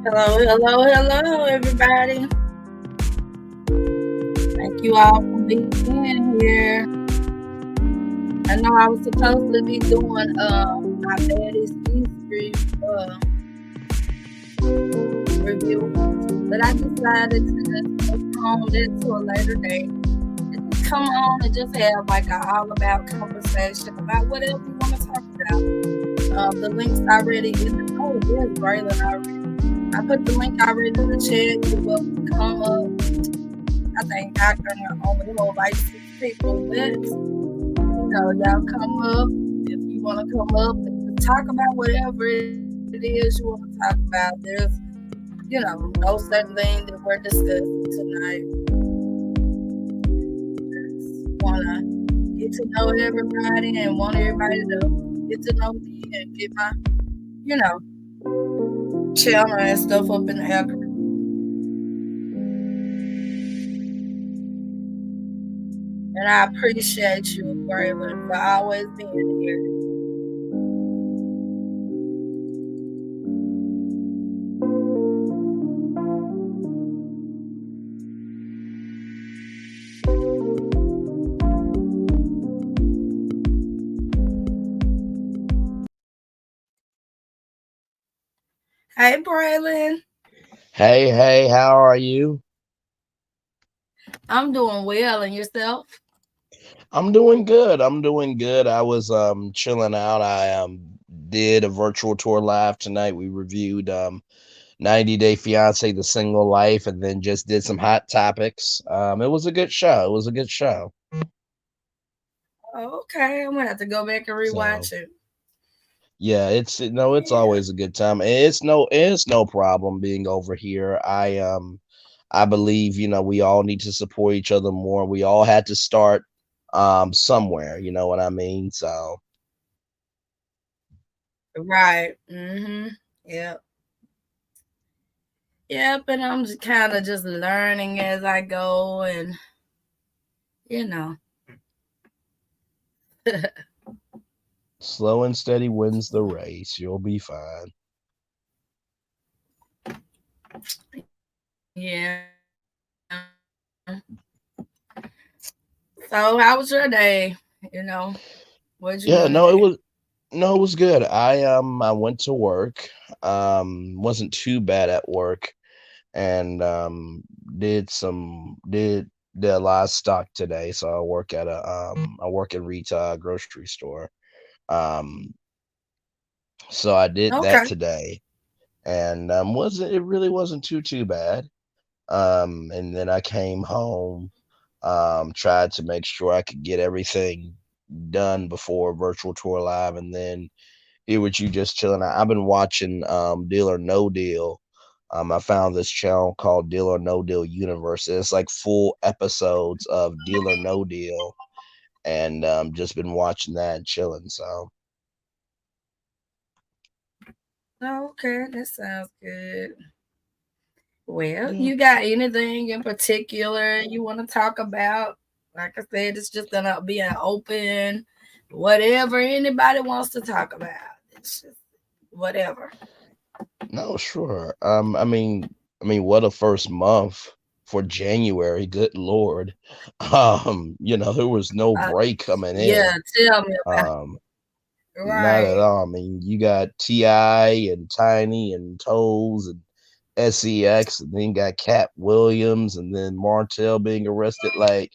Hello, hello, hello, everybody. Thank you all for being here. I know I was supposed to be doing my baddest history review, but I decided to just postpone that to a later date. And just come on and just have like an all about conversation about whatever you want to talk about. The link's already in the there's Braylon already. I put the link already in the chat. You're welcome to come up. I think I can only hold like 6 people, but y'all come up if you want to come up and talk about whatever it is you want to talk about. There's, no certain thing that we're discussing tonight. Just want to get to know everybody and want everybody to get to know me and get my, channel and stuff up in the algorithm. And I appreciate you, Braylon, for always being here. Hey, Braylon. Hey, how are you? I'm doing well, and yourself? I'm doing good. I was chilling out. I did a virtual tour live tonight. We reviewed 90 Day Fiance The Single Life and then just did some hot topics. It was a good show. It was a good show. Oh, okay, I'm gonna have to go back and So, rewatch it. yeah, it's Yeah. always a good time. It's no problem being over here. I believe, we all need to support each other more. We all had to start somewhere, you know what I mean? So, Right. Yep. Yep. And I'm just kind of just learning as I go, and you know. slow and steady wins the race. You'll be fine. Yeah. So, how was your day? What'd you Yeah, do today? it was good. I went to work. Wasn't too bad at work and did a lot of stock today. So I work at retail grocery store. Um so I did that Okay. today and wasn't it really wasn't too bad. And then I came home, tried to make sure I could get everything done before virtual tour live, and then here with you just chilling out. I've been watching Deal or No Deal. I found this channel called Deal or No Deal Universe. It's like full episodes of Deal or No Deal, and just been watching that and chilling. So Okay, that sounds good. Well, yeah, you got anything in particular you want to talk about? Like I said, it's just gonna be an open, whatever anybody wants to talk about. It's just whatever. no, sure. What a first month for January. Good Lord. There was no Uh, break coming yeah, in. tell me about Um, it. Not at Right. all. I mean, you got Ti and Tiny and Toes and Sex, and then you got Cat Williams, and then Martell being arrested. Like,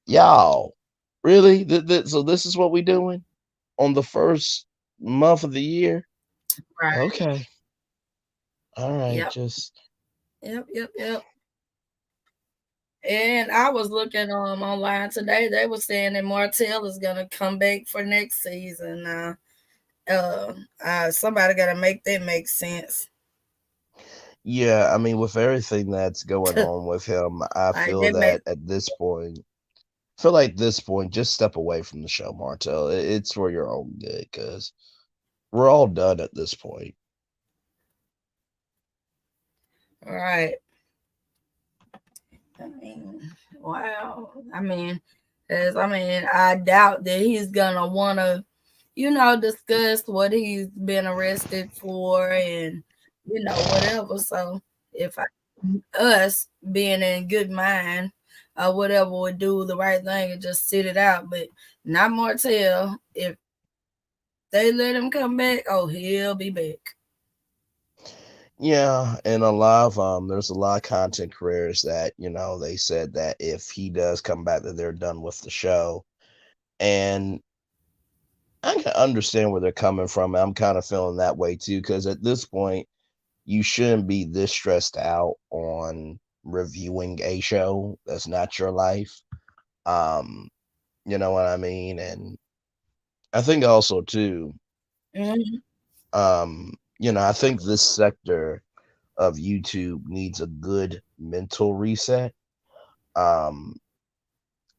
y'all, really? So this is what we doing on the first month of the year? Right. Okay, all right, Yep. just Yep. And I was looking online today. They were saying that Martell is gonna come back for next season. Somebody gotta make that make sense. yeah. I mean, with everything that's going on with him, I Like feel that make that at this point. Feel like this point, just step away from the show, Martell. It's for your own good, because we're all done at this point. right. I mean, wow. I doubt that he's gonna wanna, discuss what he's been arrested for and whatever. So if us being in good mind or whatever would do the right thing and just sit it out, but not Martell. If they let him come back, oh, he'll be back. Yeah, and a lot of there's a lot of content creators that they said that if he does come back, that they're done with the show, and I can understand where they're coming from. I'm kind of feeling that way too, because at this point, you shouldn't be this stressed out on reviewing a show that's not your life. Um, you know what I mean? And I think also too, Mm-hmm. I think this sector of YouTube needs a good mental reset. Um,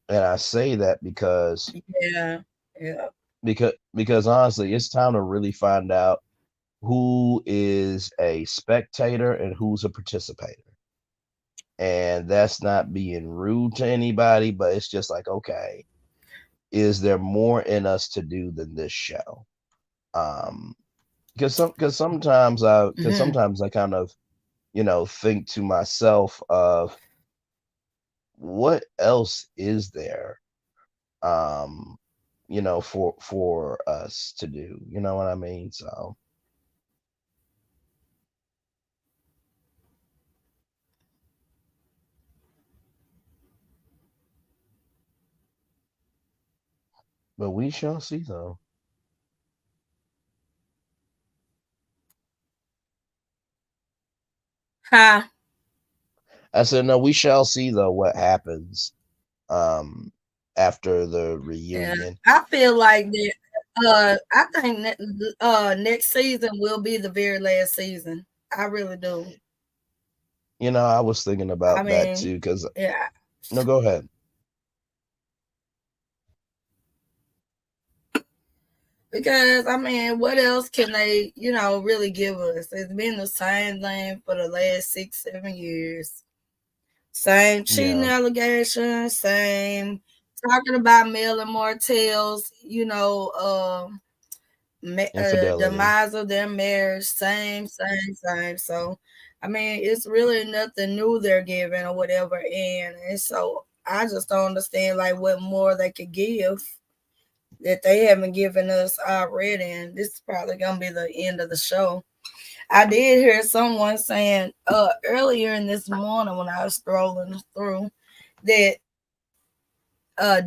and I say that Yeah, yeah. because honestly, it's time to really find out who is a spectator and who's a participator. And that's not being rude to anybody, but it's just like, okay, is there more in us to do than this show? Um, because Mm-hmm. sometimes I kind of think to myself of what else is there, um, for us to do. You know what I mean? So, but we shall see, though. Huh? I said, no, we shall see though what happens um after the Yeah. reunion. I feel like that. I think that next season will be the very last season. I really do. I was thinking I about that mean, too, because yeah. no, go ahead. Because I mean, what else can they, really give us? It's been the same thing for the last 6, 7 years. Same cheating Yeah, allegations, same talking about Mel and Martell's, infidelity. demise of their marriage. Same, same, same. So, I mean, it's really nothing new they're giving or whatever. And so I just don't understand like what more they could give that they haven't given us already. And this is probably gonna be the end of the show. I did hear someone saying earlier in this morning when I was scrolling through that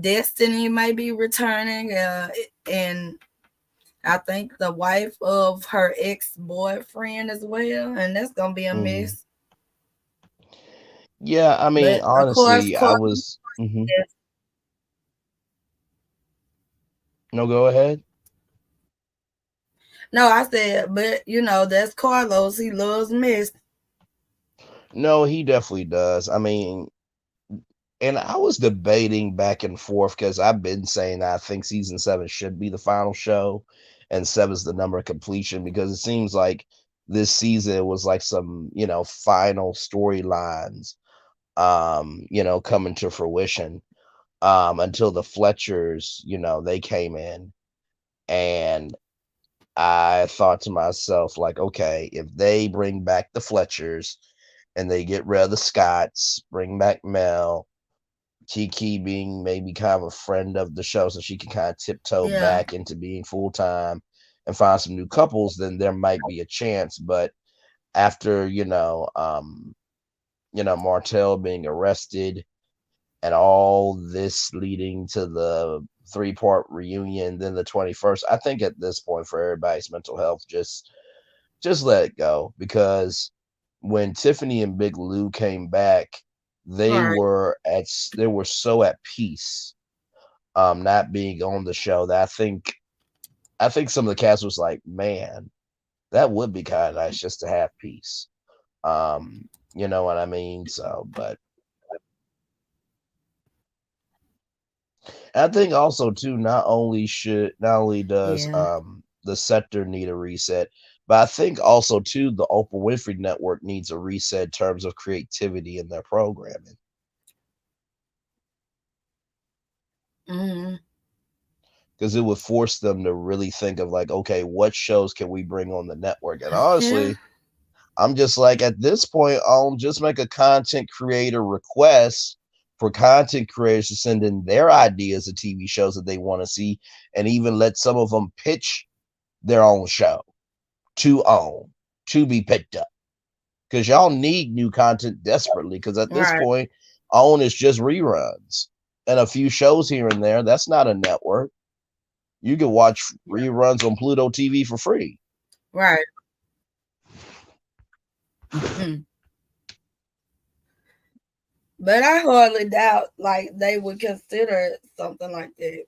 Destiny may be returning, and I think the wife of her ex boyfriend as well, and that's gonna be a Hmm. mess. Yeah, I mean, But of course, honestly, I was. No, go ahead. no, I said, but that's Carlos. He loves mess. No, he definitely does. I mean, and I was debating back and forth because I've been saying that I think season 7 should be the final show, and 7's the number of completion because it seems like this season was like some final storylines coming to fruition until the Fletchers they came in, and I thought to myself like, okay, if they bring back the Fletchers and they get rid of the Scotts, bring back Mel, Kiki being maybe kind of a friend of the show so she can kind of tiptoe Yeah, back into being full time and find some new couples, then there might be a chance. But after, Martell being arrested and all this leading to the 3-part reunion, then the 21st, I think at this point for everybody's mental health, just let it go because when Tiffany and Big Lou came back, right. they were so at peace, not being on the show that I think some of the cast was like, man, that would be kind of nice just to have peace. You know what I mean? So, but I think also too, not only does Yeah. the sector need a reset, but I think also too the Oprah Winfrey Network needs a reset in terms of creativity in their programming Hmm. because it would force them to really think of like, okay, what shows can we bring on the network? And Yeah. honestly, I'm just like, at this point, just make a content creator request for content creators to send in their ideas of TV shows that they want to see, and even let some of them pitch their own show to own to be picked up, because y'all need new content desperately. Because at this Right, point, own is just reruns and a few shows here and there. That's not a network. You can watch reruns on Pluto TV for free. right. Mm. But I hardly doubt like they would consider something like that.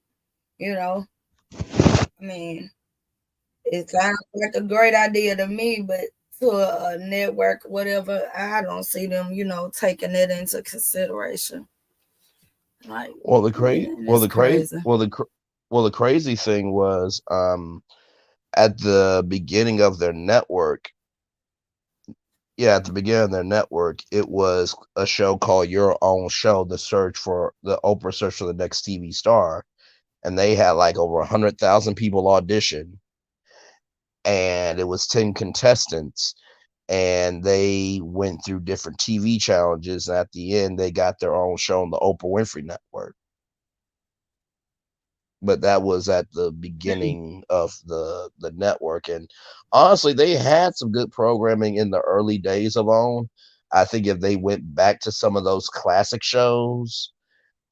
You know, I mean, it sounds like a great idea to me, but to a network, whatever, I don't see them, taking it into consideration. Like, Well, man, it's crazy. the crazy thing was, at the beginning of their network, yeah, at the beginning of their network, it was a show called Your Own Show, the Oprah search for the next TV star, and they had like over 100,000 people audition, and it was 10 contestants, and they went through different TV challenges, and at the end, they got their own show on the Oprah Winfrey Network. But that was at the Mm. beginning of the network, and honestly, they had some good programming in the early days of OWN. I think if they went back to some of those classic shows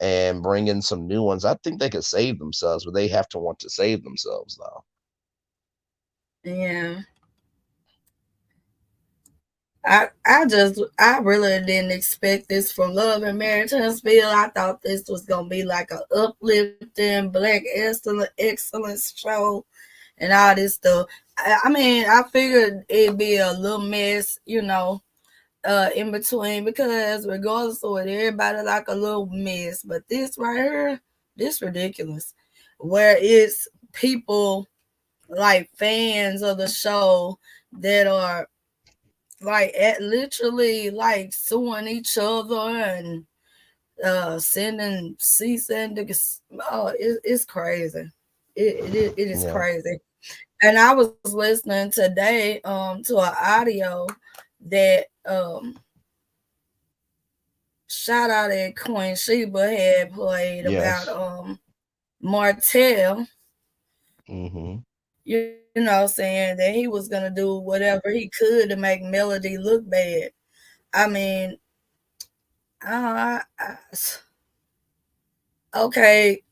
and bring in some new ones, I think they could save themselves, but they have to want to save themselves though. Yeah. I really didn't expect this from Love and Marriage Huntsville. I thought this was gonna be like a uplifting black excellence show and all this stuff. I mean, I figured it'd be a little mess, in between, because regardless of what, everybody like a little mess. But this right here, this ridiculous. Where it's people like fans of the show that are like at literally like suing each other and sending cease and it's crazy. It is Yeah. crazy. And I was listening today to an audio that shout out at Queen Sheba had played about Yes. Martell, Hmm. saying that he was gonna do whatever he could to make Melody look bad. I mean, okay,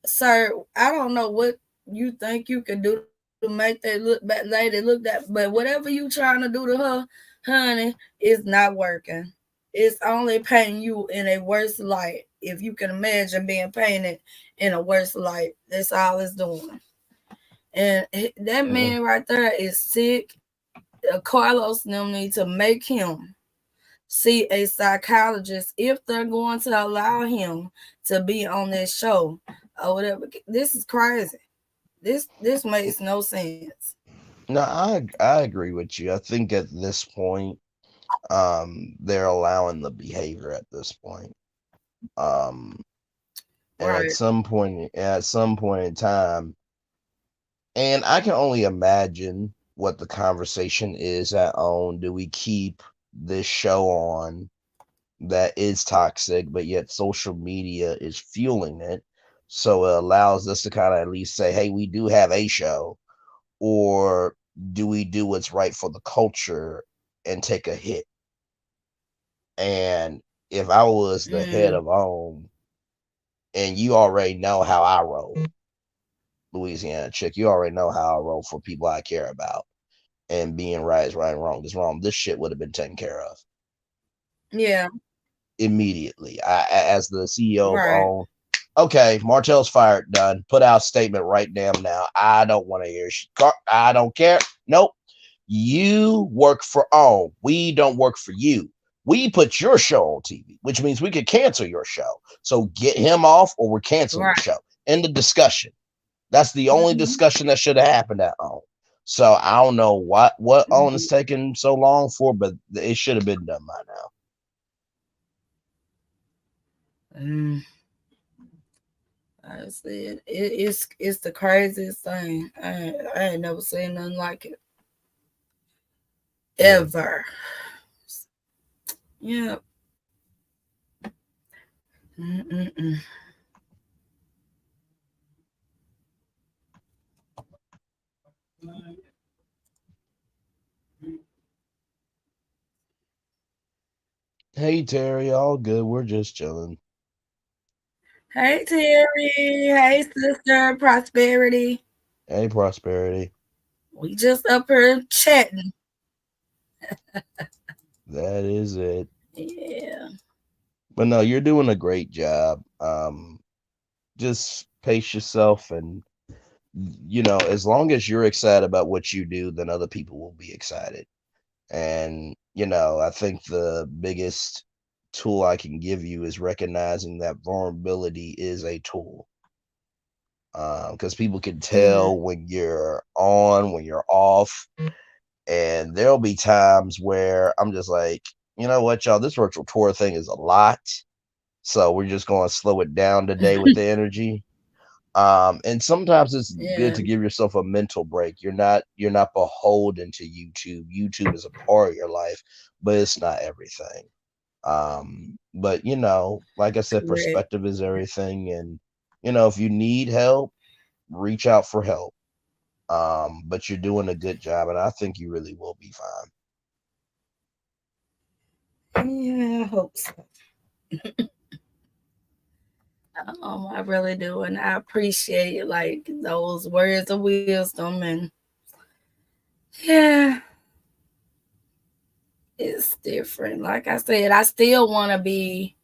sir, I don't know what you think you can do to make that lady look that, but whatever you trying to do to her, honey, is not working. It's only painting you in a worse light. If you can imagine being painted in a worse light, that's all it's doing. And that Yeah. man right there is sick. Carlos and them need to make him see a psychologist if they're going to allow him to be on this show or whatever. This is crazy. This makes no sense. No, I agree with you. I think at this point, they're allowing the behavior at this point. Um, and Right. at some point in time, and I can only imagine what the conversation is at OWN. Do we keep this show on that is toxic, but yet social media is fueling it? So it allows us to kind of at least say, hey, we do have a show. Or do we do what's right for the culture and take a hit? And if I was the head Mm, of OWN, and you already know how I roll, Louisiana chick, you already know how I roll for people I care about. And being right is right and wrong is wrong. This shit would have been taken care of yeah. immediately. As the CEO of Right. OWN, okay, Martell's fired, done. Put out a statement right damn now. I don't want to hear shit. I don't care. Nope. You work for OWN. We don't work for you. We put your show on TV, which means we could cancel your show. So get him off, or we're canceling the Right. show. End of discussion. That's the only Hmm. discussion that should have happened at OWN. So I don't know what OWN is Hmm. taking so long for, but it should have been done by now. Mm, I said it's the craziest thing. I ain't never seen nothing like it. Yeah. ever. Yeah. Mm-mm-mm. Hey Terry, all good. We're just chilling. Hey Terry. Hey sister. Prosperity. Hey Prosperity. We just up here chatting. That is it. Yeah. But no, you're doing a great job. Just pace yourself, and as long as you're excited about what you do, then other people will be excited. And I think the biggest tool I can give you is recognizing that vulnerability is a tool. Because people can Yeah. tell when you're on, when you're off, and there'll be times where I'm just like, you know what, y'all, this virtual tour thing is a lot, so we're just going to slow it down today with the energy. And sometimes it's good Yeah. to give yourself a mental break. You're not beholden to YouTube. YouTube is a part of your life, but it's not everything. But like I said, Correct. perspective is everything. And if you need help, reach out for help. But you're doing a good job, and I think you really will be fine. Yeah, I hope so. I really do, and I appreciate like those words of wisdom, and yeah, it's different. Like I said, I still want to be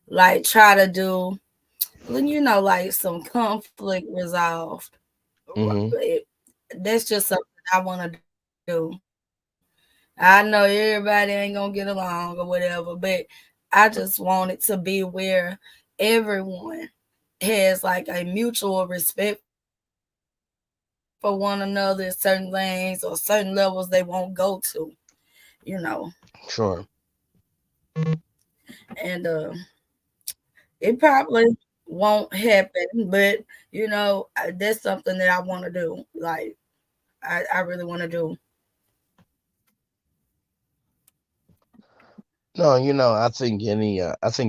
like try to do, like some conflict resolved. Hmm. It, that's just something I want to do. I know everybody ain't gonna get along or whatever, but I just want it to be where everyone has like a mutual respect for one another in certain lanes or certain levels they won't go to, you know. Sure. And it probably won't happen, but that's something that I want to do. Like I really want to do. No, I think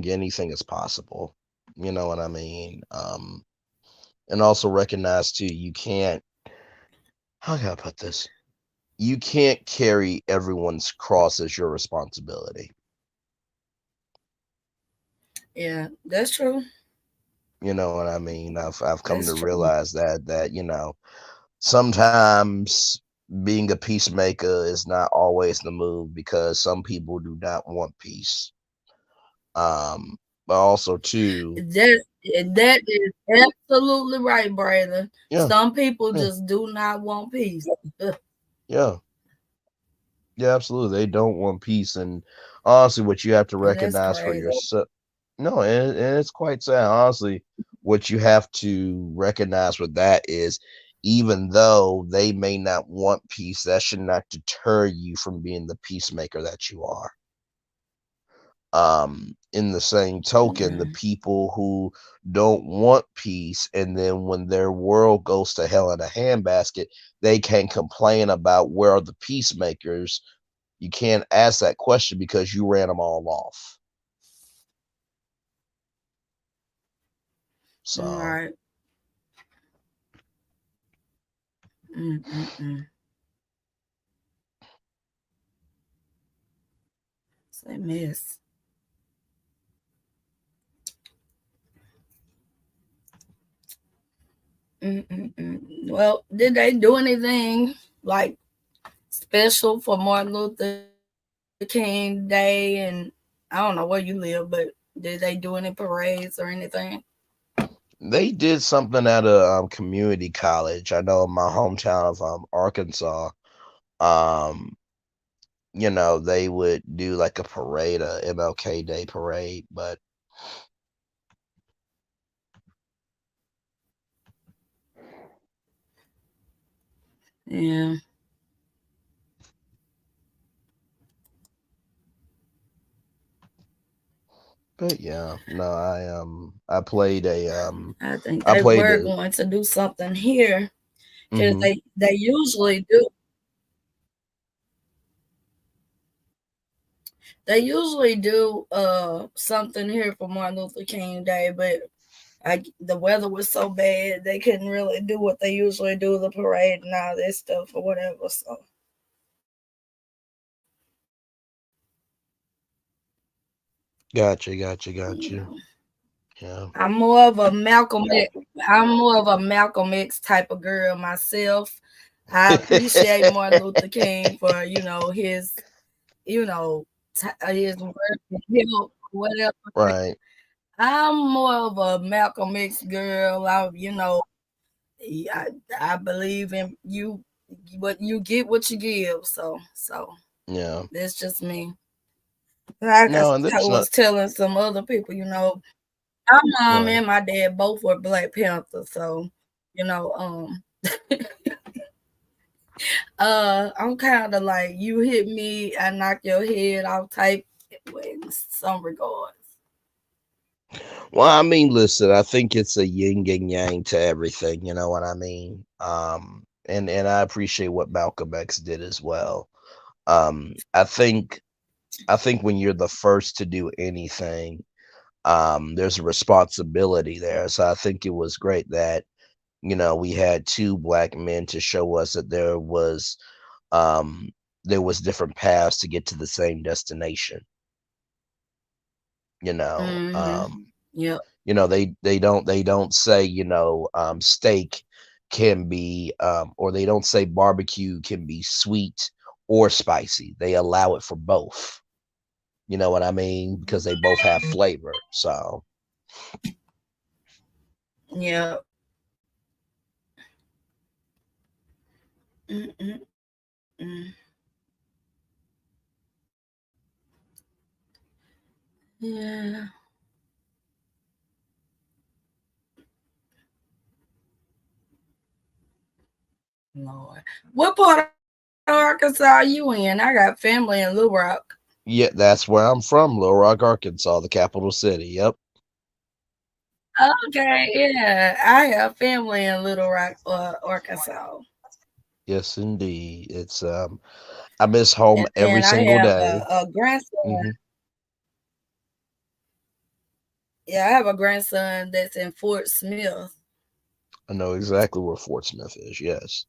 anything is possible. You know what I mean? And also recognize too, you can't. How can I put this? You can't carry everyone's cross as your responsibility. Yeah, that's true. You know what I mean? I've come to That's true. realize that sometimes being a peacemaker is not always the move because some people do not want peace. But also too, That is absolutely right, Braylon. yeah, Some people yeah, just do not want peace. yeah, yeah, absolutely. They don't want peace, and honestly, what you have to And that's recognize for crazy. yourself. No, and it's quite sad. Honestly, what you have to recognize with that is, even though they may not want peace, that should not deter you from being the peacemaker that you are. In the same token, the Yeah. people who don't want peace, and then when their world goes to hell in a handbasket, they can complain about where are the peacemakers. You can't ask that question because you ran them all off. So Right. Mm-mm-mm. It's a mess. Mm-mm-mm. Well, did they do anything like special for Martin Luther King Day? And I don't know where you live, but did they do any parades or anything? they did something at a community college. I know in my hometown of Arkansas, um, they would do like a parade, a MLK Day parade, but Yeah, yeah, no, I played a I think I they played were a going to do something here because hmm they usually do. They usually do something here for Martin Luther King Day, but the weather was so bad they couldn't really do what they usually do, the parade and all that stuff or whatever. So Gotcha, gotcha, you gotcha. know, Yeah. I'm more of a Malcolm X. I'm more of a Malcolm X type of girl myself. I appreciate Martin Luther King for you know his work and help whatever. Right. I'm more of a Malcolm X girl. I, I believe in you, but you get what you give. So Yeah. that's just me. Like No, and I there's not was telling some other people, my mom right. and my dad both were Black Panthers, so you know, I'm kind of like you hit me, I knock your head off type in some regards. Well, I mean, listen, I think it's a yin and yang to everything, you know what I mean? And I appreciate what Malcolm X did as well. I think when you're the first to do anything, there's a responsibility there. So I think it was great that, we had two black men to show us that um there was different paths to get to the same destination, you know. Mm-hmm. Yep. They don't say, steak can be or they don't say barbecue can be sweet or spicy. They allow it for both. You know what I mean? Because they both have flavor. So Yep. Mm-mm-mm. Yeah, Lord. What part of Arkansas are you in? I got family in Little Rock. yeah, that's where I'm from, Little Rock, Arkansas, the capital city. Yep. Okay, yeah. I have family in Little Rock, Arkansas. Yes, indeed. It's I miss home And every then I single have day. a grandson. Hmm. Yeah, I have a grandson that's in Fort Smith. I know exactly where Fort Smith is. Yes.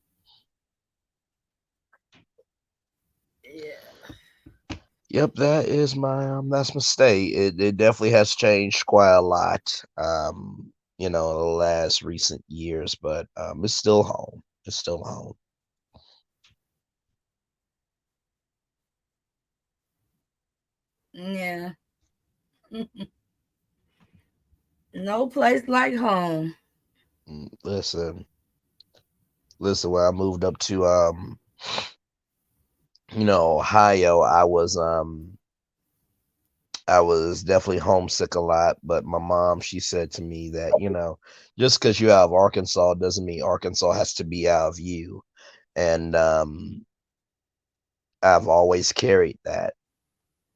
Yeah. Yep, that's my state. It definitely has changed quite a lot, the last recent years, but it's still home. It's still home. Yeah. No place like home. Listen, listen. When I moved up to Ohio, I was definitely homesick a lot, but my mom, she said to me that, just because you're out of Arkansas doesn't mean Arkansas has to be out of you. And I've always carried that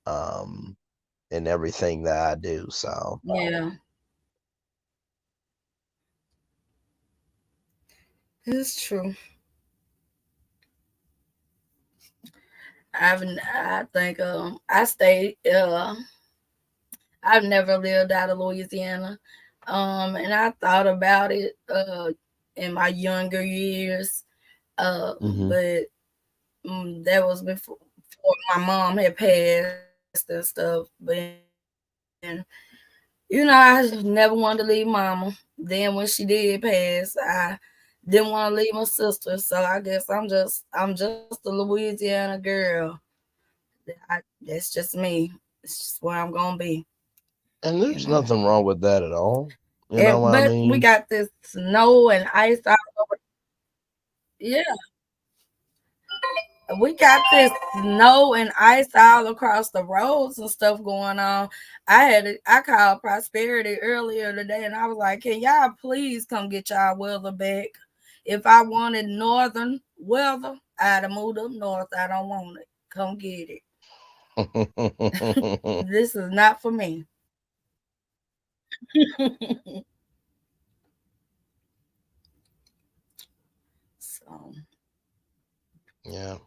um, in everything that I do. So, Yeah, it's true. I think I stayed I've never lived out of Louisiana. And I thought about it in my younger years. hmm But that was before my mom had passed and stuff. But I just never wanted to leave mama. Then when she did pass, I didn't want to leave my sister. So I guess I'm just a Louisiana girl. That's just me. It's just where I'm gonna be, and you there's know. nothing wrong with that at all. You know And what I but we mean? got this snow and ice all over. Yeah, we got this snow and ice all across the roads and stuff going on. I called Prosperity earlier today and I was like, can y'all please come get y'all weather back? If I wanted northern weather, I'd have moved up north. I don't want it. Come get it. This is not for me. So Yeah.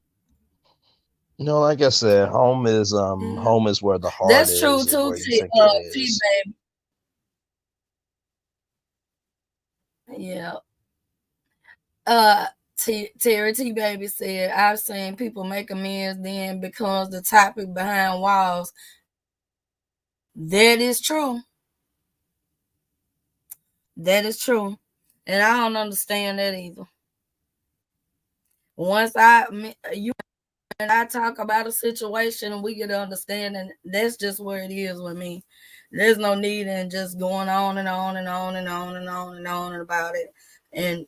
Like I said, Yeah. home is where the heart That's true is and too, where you think it T is. baby. Yeah. Uh Terry T baby said, I've seen people make amends then becomes the topic behind walls. That is true. That is true. And I don't understand that either. Once you and I talk about a situation and we get an understanding, that's just where it is with me. There's no need in just going on and on and on and on and on and on about it. And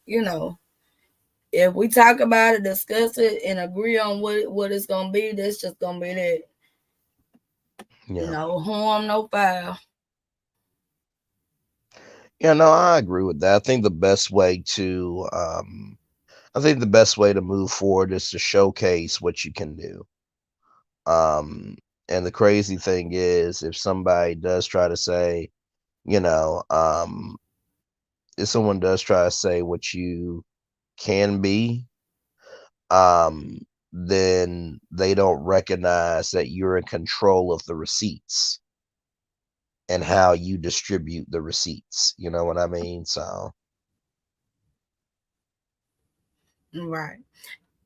if we talk about it, discuss it, and agree on what it's gonna be, that's just gonna be that. Yeah. No harm, no foul. Yeah, no, I agree with that. I think the best way to move forward is to showcase what you can do. Um, and the crazy thing is, if somebody does try to say, you know, if someone does try to say what you can be, then they don't recognize that you're in control of the receipts and how you distribute the receipts. You know what I mean? So, Right.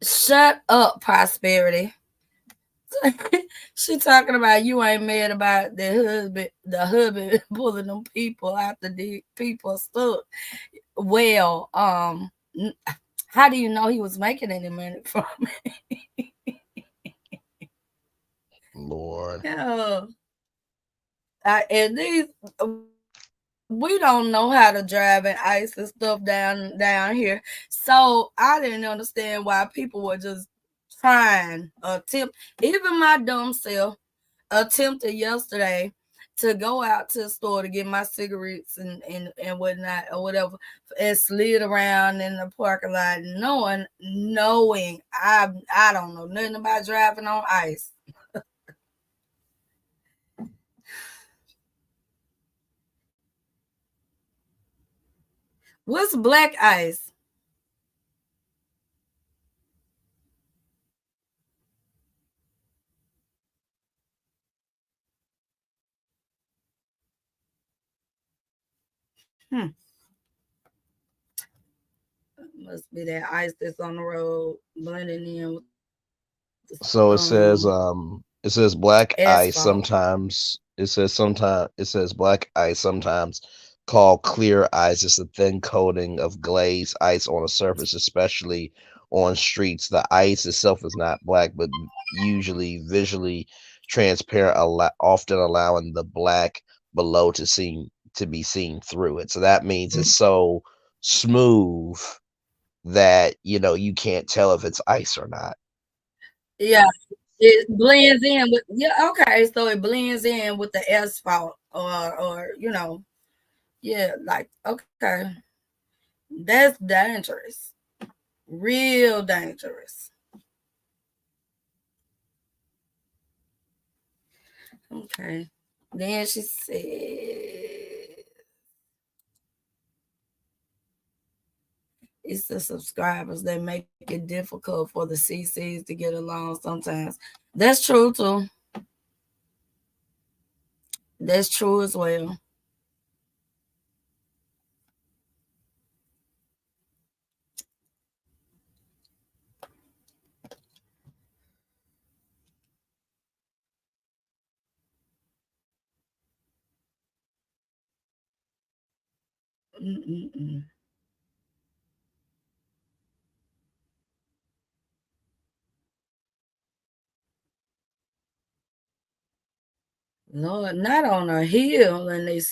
Shut up, prosperity. She talking about you ain't mad about the husband pulling them people out the people stuck. Well, how do you know he was making any money from Lord. it? And these we don't know how to drive and ice and stuff down here. So I didn't understand why people were just trying attempt. Even my dumb self attempted yesterday to go out to the store to get my cigarettes and whatnot or whatever, and slid around in the parking lot, knowing I don't know nothing about driving on ice. What's black ice? Hmm. Must be that ice that's on the road blending in with So it says black ice asphalt. sometimes it says black ice sometimes called clear ice. It's a thin coating of glazed ice on a surface, especially on streets. The ice itself is not black, but usually visually transparent, often allowing the black below to be seen through it. So that means it's so smooth that you can't tell if it's ice or not. Yeah, it blends in with, yeah. Okay, so it blends in with the asphalt, or yeah, like okay, that's dangerous, real dangerous. Okay, then she said it's the subscribers that make it difficult for the CCs to get along sometimes. That's true too. That's true as well. Mm-mm-mm. Lord, not on a hill, and they've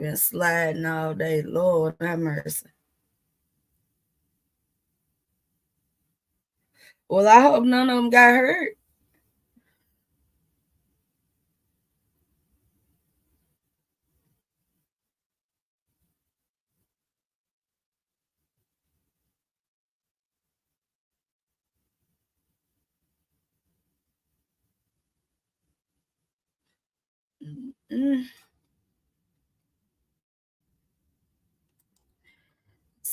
been sliding all day. Lord have mercy. Well, I hope none of them got hurt. Mm.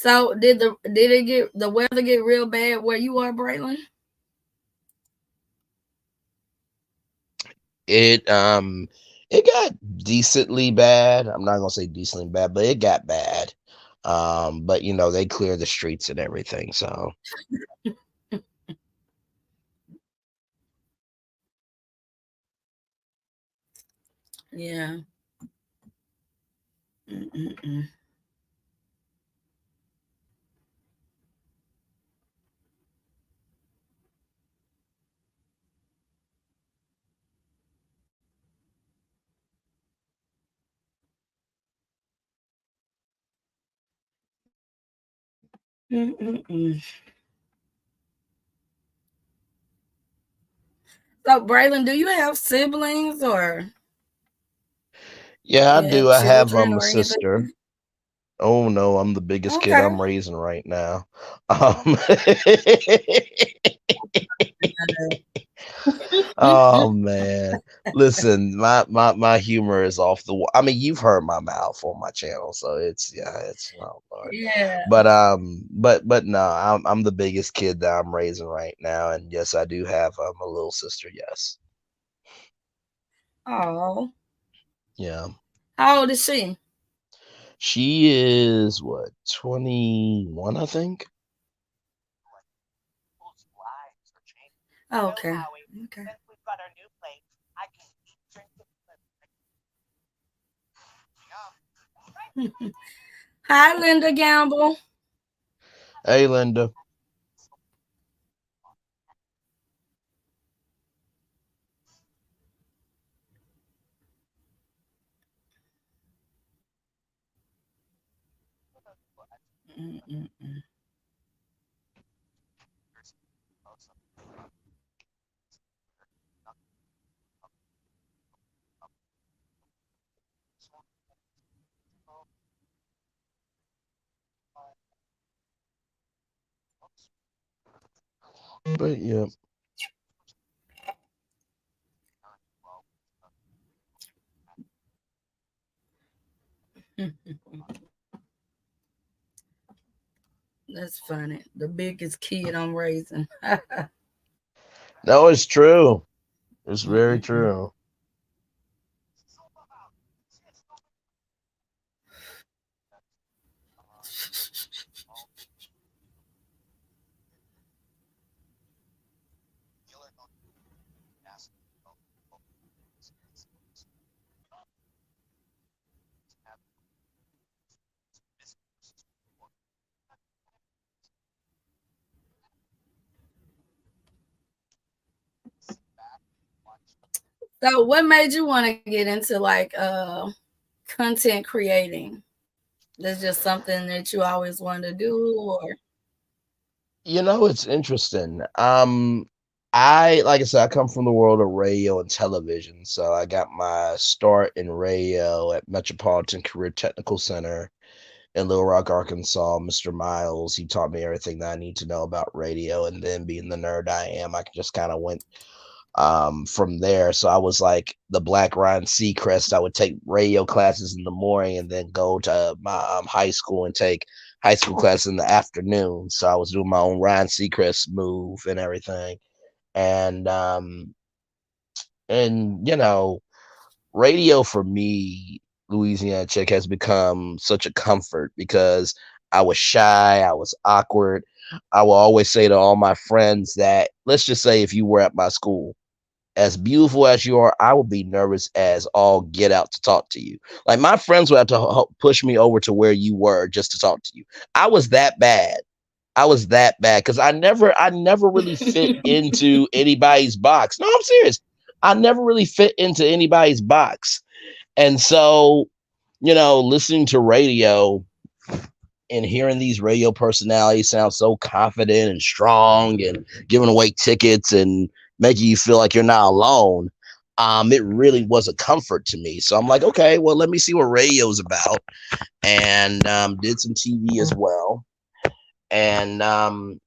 So did the weather get real bad where you are, Braylon? It got decently bad. I'm not gonna say decently bad, but it got bad. But they cleared the streets and everything. So Yeah. Mm-mm-mm. Mm-mm-mm. So, Braylon, do you have siblings or yeah, I you have do. I have children a or sister. anything? Oh no, I'm the biggest kid Okay. I'm raising right now. Um, oh man, listen, my humor is off the wall. I mean, you've heard my mouth on my channel, so it's oh lord. Yeah. But no, I'm the biggest kid that I'm raising right now, and yes, I do have a little sister. Yes, Oh, yeah, how old is she? she is what 21, I think. Okay. Okay. Hi, Linda Gamble. Hey, Linda. Mm-mm-mm. But yeah, That's funny. The biggest kid I'm raising. no, it's true. It's very Mm-mm-mm. true. So, what made you want to get into like content creating? That's just something that you always wanted to do, or It's interesting. Like I said, I come from the world of radio and television. So I got my start in radio at Metropolitan Career Technical Center in Little Rock, Arkansas. Mr. Miles, he taught me everything that I need to know about radio. And then being the nerd I am, I just kind of went from there. So I was like the Black Ryan Seacrest. I would take radio classes in the morning and then go to my high school and take high school class in the afternoon. So I was doing my own Ryan Seacrest move and everything. And radio for me, Louisiana Chick, has become such a comfort because I was shy, I was awkward. I will always say to all my friends that, let's just say if you were at my school, as beautiful as you are, I would be nervous as all get out to talk to you. Like my friends would have to push me over to where you were just to talk to you. I was that bad. I was that bad because I never really fit into anybody's box. No, I'm serious. I never really fit into anybody's box. And so, listening to radio and hearing these radio personalities sound so confident and strong and giving away tickets and making you feel like you're not alone, it really was a comfort to me. So I'm like, okay, well, let me see what radio's about, and did some TV as well, and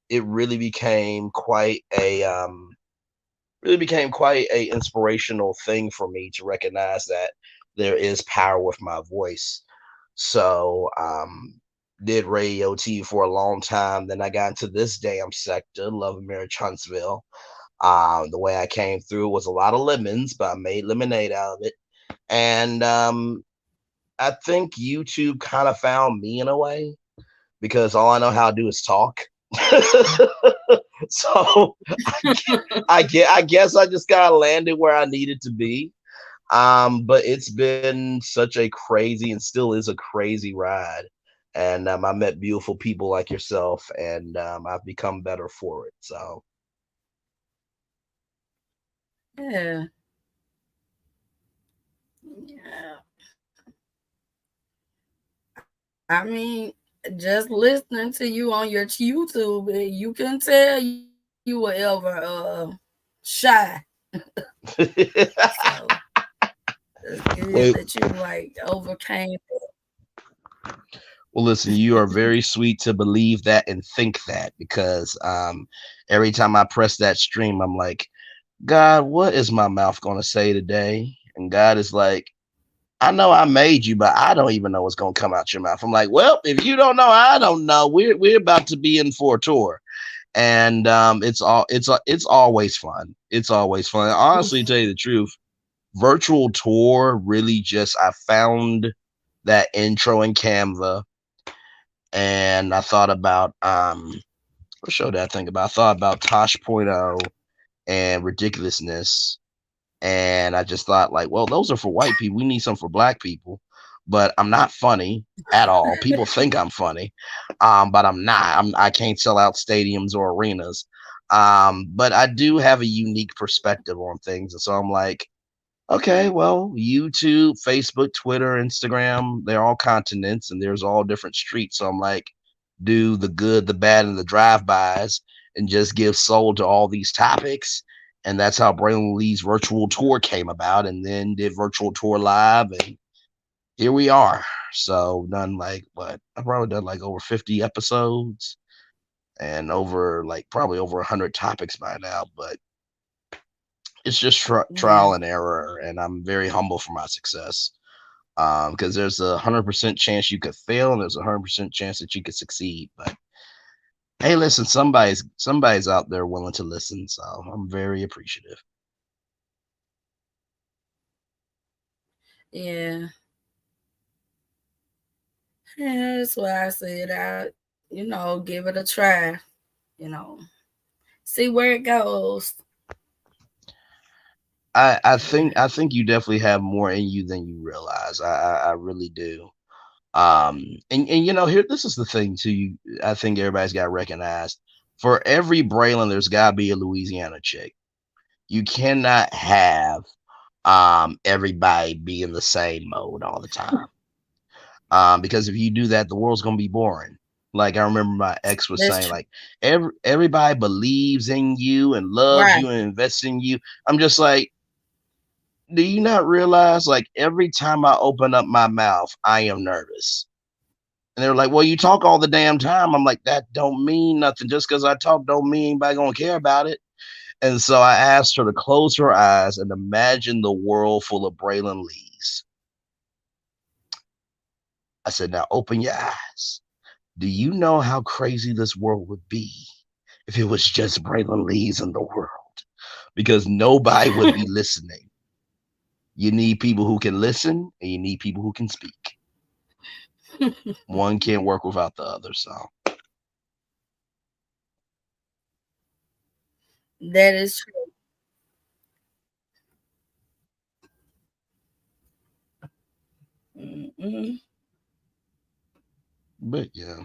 it really became quite a inspirational thing for me to recognize that there is power with my voice. So did radio TV for a long time. Then I got into this damn sector, Love and Marriage Huntsville. The way I came through was a lot of lemons, but I made lemonade out of it. And I think YouTube kind of found me in a way because all I know how to do is talk. So I guess I just got landed where I needed to be. But it's been such a crazy and still is a crazy ride. And I met beautiful people like yourself, and I've become better for it. So Yeah. Yeah. I mean, just listening to you on your YouTube, you can tell you were ever shy. So it's good well, that you like overcame. well, listen, you are very sweet to believe that and think that because every time I press that stream, I'm like, God, what is my mouth going to say today? And God is like, I know I made you, but I don't even know what's gonna come out your mouth. I'm like, well, if you don't know, I don't know. We're about to be in for a tour, and it's always fun. It's always fun. Honestly, to tell you the truth, virtual tour really just I found that intro in Canva, and I thought about what show did I think about? I thought about Tosh Point oh and Ridiculousness, and I just thought like, well, those are for white people. We need some for black people. But I'm not funny at all. People think I'm funny, but I'm not. I can't sell out stadiums or arenas. But I do have a unique perspective on things, and so I'm like, okay, well, YouTube, Facebook, Twitter, Instagram, they're all continents, and there's all different streets. So I'm like, do the good, the bad, and the drive-bys, and just give soul to all these topics. And that's how Braylon Lee's virtual tour came about, and then did virtual tour live, and here we are. So done like what? I've probably done like over 50 episodes and over like probably over 100 topics by now. But it's just Yeah. trial and error, and I'm very humble for my success. Because there's 100% chance you could fail, and there's 100% chance that you could succeed. But hey, listen, somebody's out there willing to listen, so I'm very appreciative. Yeah. Yeah, that's why I said give it a try, you know, see where it goes. I think you definitely have more in you than you realize. I really do. And here, this is the thing too. I think everybody's got to recognize, for every Braylon, there's got to be a Louisiana chick. You cannot have everybody be in the same mode all the time. Because if you do that, the world's gonna be boring. Like I remember my ex was That's saying, true. like everybody believes in you and loves Right. you and invests in you. I'm just like, do you not realize, like, every time I open up my mouth, I am nervous. And they're like, well, you talk all the damn time. I'm like, that don't mean nothing. Just because I talk don't mean anybody gonna care about it. And so I asked her to close her eyes and imagine the world full of Braylon Lees. I said, now open your eyes. Do you know how crazy this world would be if it was just Braylon Lees in the world? Because nobody would be listening. You need people who can listen, and you need people who can speak. One can't work without the other. So That is true. Mm-mm. but yeah,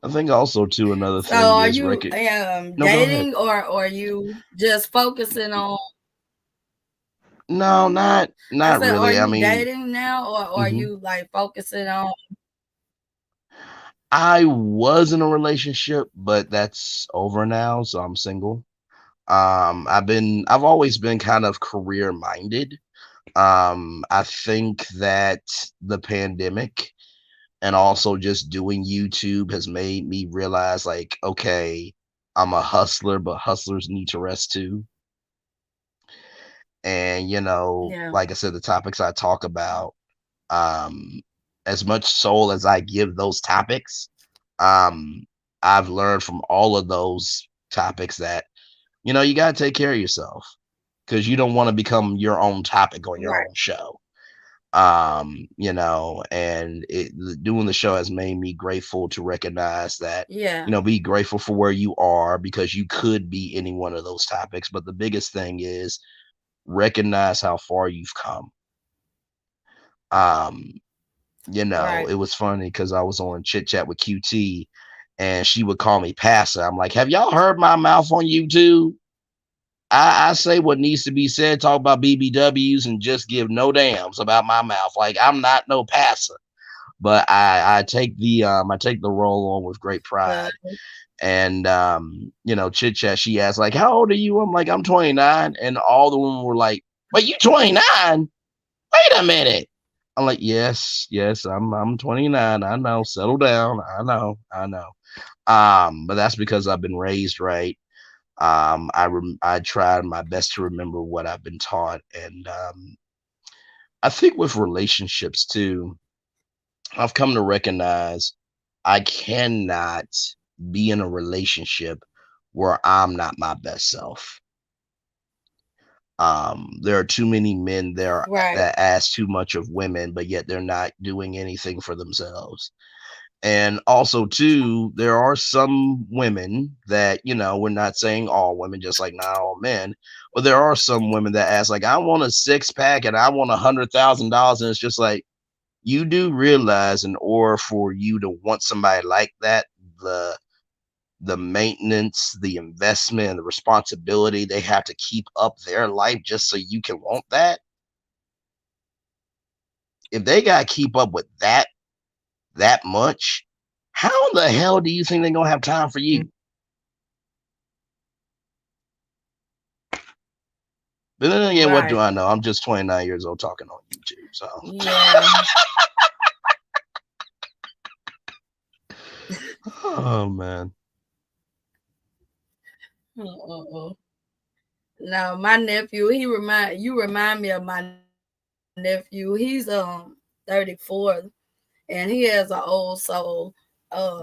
I think also too another So thing are is you record. No, go ahead. dating, or are you just focusing on? No, I not said, are really. I you mean, dating now, or are mhm. you like focusing on? I was in a relationship, but that's over now, so I'm single. I've always been kind of career minded. I think that the pandemic and also just doing YouTube has made me realize, like, okay, I'm a hustler, but hustlers need to rest too. And Yeah. like I said, the topics I talk about, um, as much soul as I give those topics, um, I've learned from all of those topics that, you got to take care of yourself because you don't want to become your own topic on your Right. own show. And doing the show has made me grateful to recognize that, Yeah. be grateful for where you are because you could be any one of those topics. But the biggest thing is recognize how far you've come. Um, Right. it was funny because I was on Chit Chat with QT and she would call me Pastor. I'm like, have y'all heard my mouth on YouTube? I say what needs to be said, talk about BBWs, and just give no damns about my mouth. Like I'm not no pastor, but I take the role on with great Uh, pride. And Chit Chat, she asked like, "How old are you?" I'm like, "I'm 29," and all the women were like, "Wait, you 29? Wait a minute." I'm like, "Yes, yes, I'm 29. I know. Settle down. I know." But that's because I've been raised right. I tried my best to remember what I've been taught, and I think with relationships too, I've come to recognize I cannot be in a relationship where I'm not my best self. There are too many men there right. that ask too much of women, but yet they're not doing anything for themselves. And also, too, there are some women that, we're not saying all women, just like not all men, but there are some women that ask, like, I want a six pack and I want $100,000. And it's just like, you do realize in order for you to want somebody like that, the the maintenance, the investment, and the responsibility they have to keep up their life just so you can want that. If they gotta keep up with that much, how in the hell do you think they're gonna have time for you? But then again, what do Right. I know? I'm just 29 years old talking on YouTube. So, Yeah. oh man. Uh-uh. Now my nephew, remind me of my nephew. He's 34 and he has an old soul.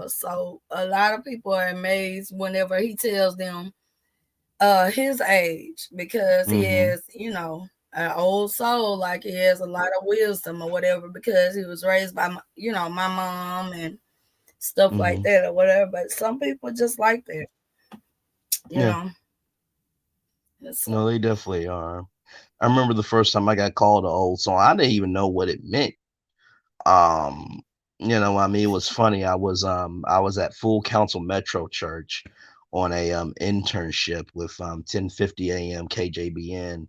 So a lot of people are amazed whenever he tells them his age because he Mm-hmm. has, an old soul, like he has a lot of wisdom or whatever because he was raised by my mom and stuff like Mm-hmm. that or whatever. But some people just like that, you Yeah. know. So No, they definitely are. I remember the first time I got called an old song. I didn't even know what it meant. Um, I mean, it was funny. I was at Full Council Metro Church on a internship with 1050 AM KJBN,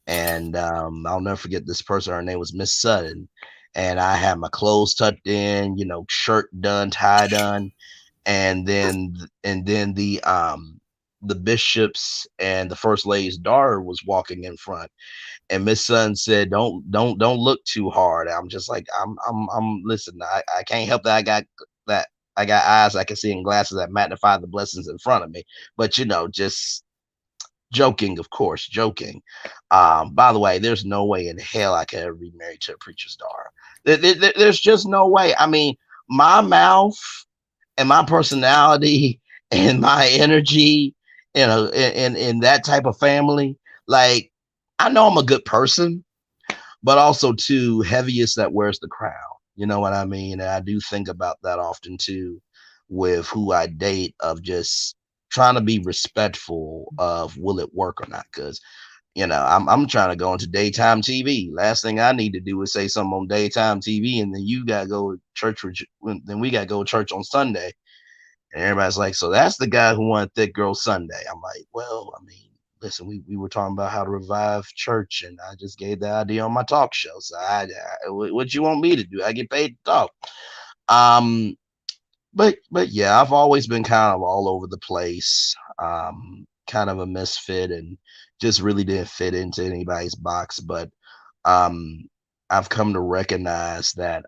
and I'll never forget this person. Her name was Miss Sutton, and I had my clothes tucked in, shirt done, tie done, and then the bishops and the first lady's daughter was walking in front, and Miss Sun said, "Don't look too hard." I'm just like, I'm listen, I can't help that that I got eyes I can see and glasses that magnify the blessings in front of me. But just joking, of course, joking. By the way, there's no way in hell I could ever be married to a preacher's daughter. There's just no way. I mean, my mouth and my personality and my energy in that type of family, like I know I'm a good person, but also too heaviest that wears the crown. You know what I mean? And I do think about that often too with who I date of just trying to be respectful of will it work or not. Because I'm trying to go into daytime TV. Last thing I need to do is say something on daytime TV, and then you gotta go to church. Then we gotta go to church on Sunday, and everybody's like, "So that's the guy who wanted Thick Girl Sunday." I'm like, "Well, I mean, listen, we were talking about how to revive church, and I just gave the idea on my talk show. So what you want me to do? I get paid to talk." Um, but yeah, I've always been kind of all over the place, kind of a misfit, and just really didn't fit into anybody's box. But um, I've come to recognize that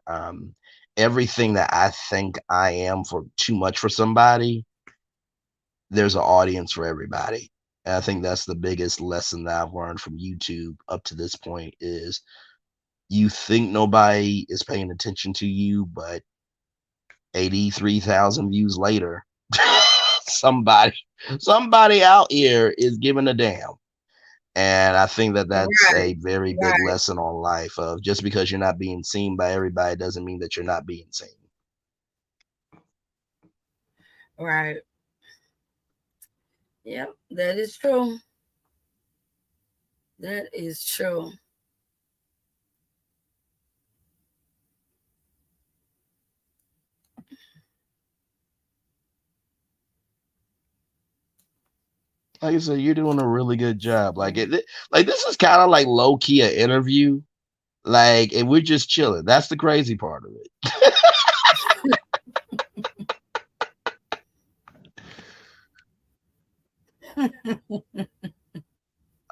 everything that I think I am for too much for somebody, there's an audience for everybody. And I think that's the biggest lesson that I've learned from YouTube up to this point is You think nobody is paying attention to you, but 83,000 views later, somebody somebody out here is giving a damn. And I think that that's a Right. very big Right. lesson on life of just because you're not being seen by everybody doesn't mean that you're not being seen. Right. Yep. That is true. That is true. Like I said, you're doing a really good job. So, Like this is kind of like low key an interview. Like, and we're just chilling. That's the crazy part of it.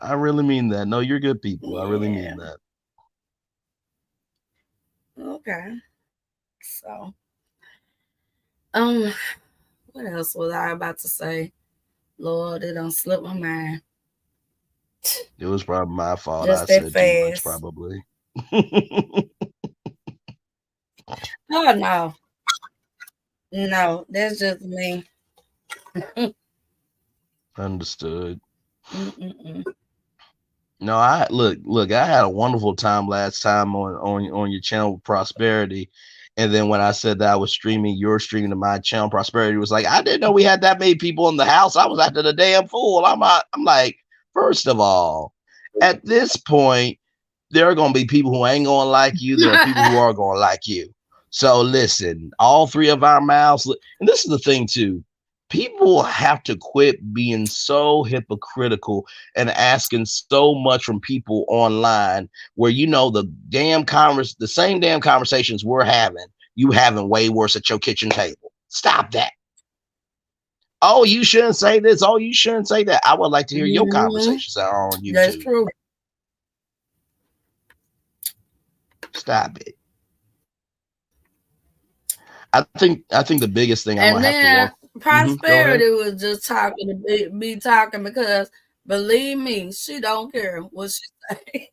I really mean that. No, you're good people. I really yeah. mean that. Okay. So, um, what else was I about to say? Lord, it don't slip my mind. It was probably my fault. I Just that said too much, fast. probably. Oh no, no, that's just me. Understood. Mm-mm-mm. No, I look. I had a wonderful time last time on your channel Prosperity, and then when I said that I was streaming your stream to my channel Prosperity, was like I didn't know we had that many people in the house. I was acting a damn fool. I'm like, first of all, at this point, there are gonna be people who ain't gonna like you. There are people who are gonna like you. So listen, all three of our mouths, and this is the thing too. People have to quit being so hypocritical and asking so much from people online where you know the same damn conversations we're having, you having way worse at your kitchen table. Stop that. Oh, you shouldn't say this. Oh, you shouldn't say that. I would like to hear your Hmm. conversations that are on That's YouTube. true. Stop it. I think the biggest thing I'm And gonna have to then work. Go ahead. Prosperity was just talking to be talking because believe me, she don't care what she say.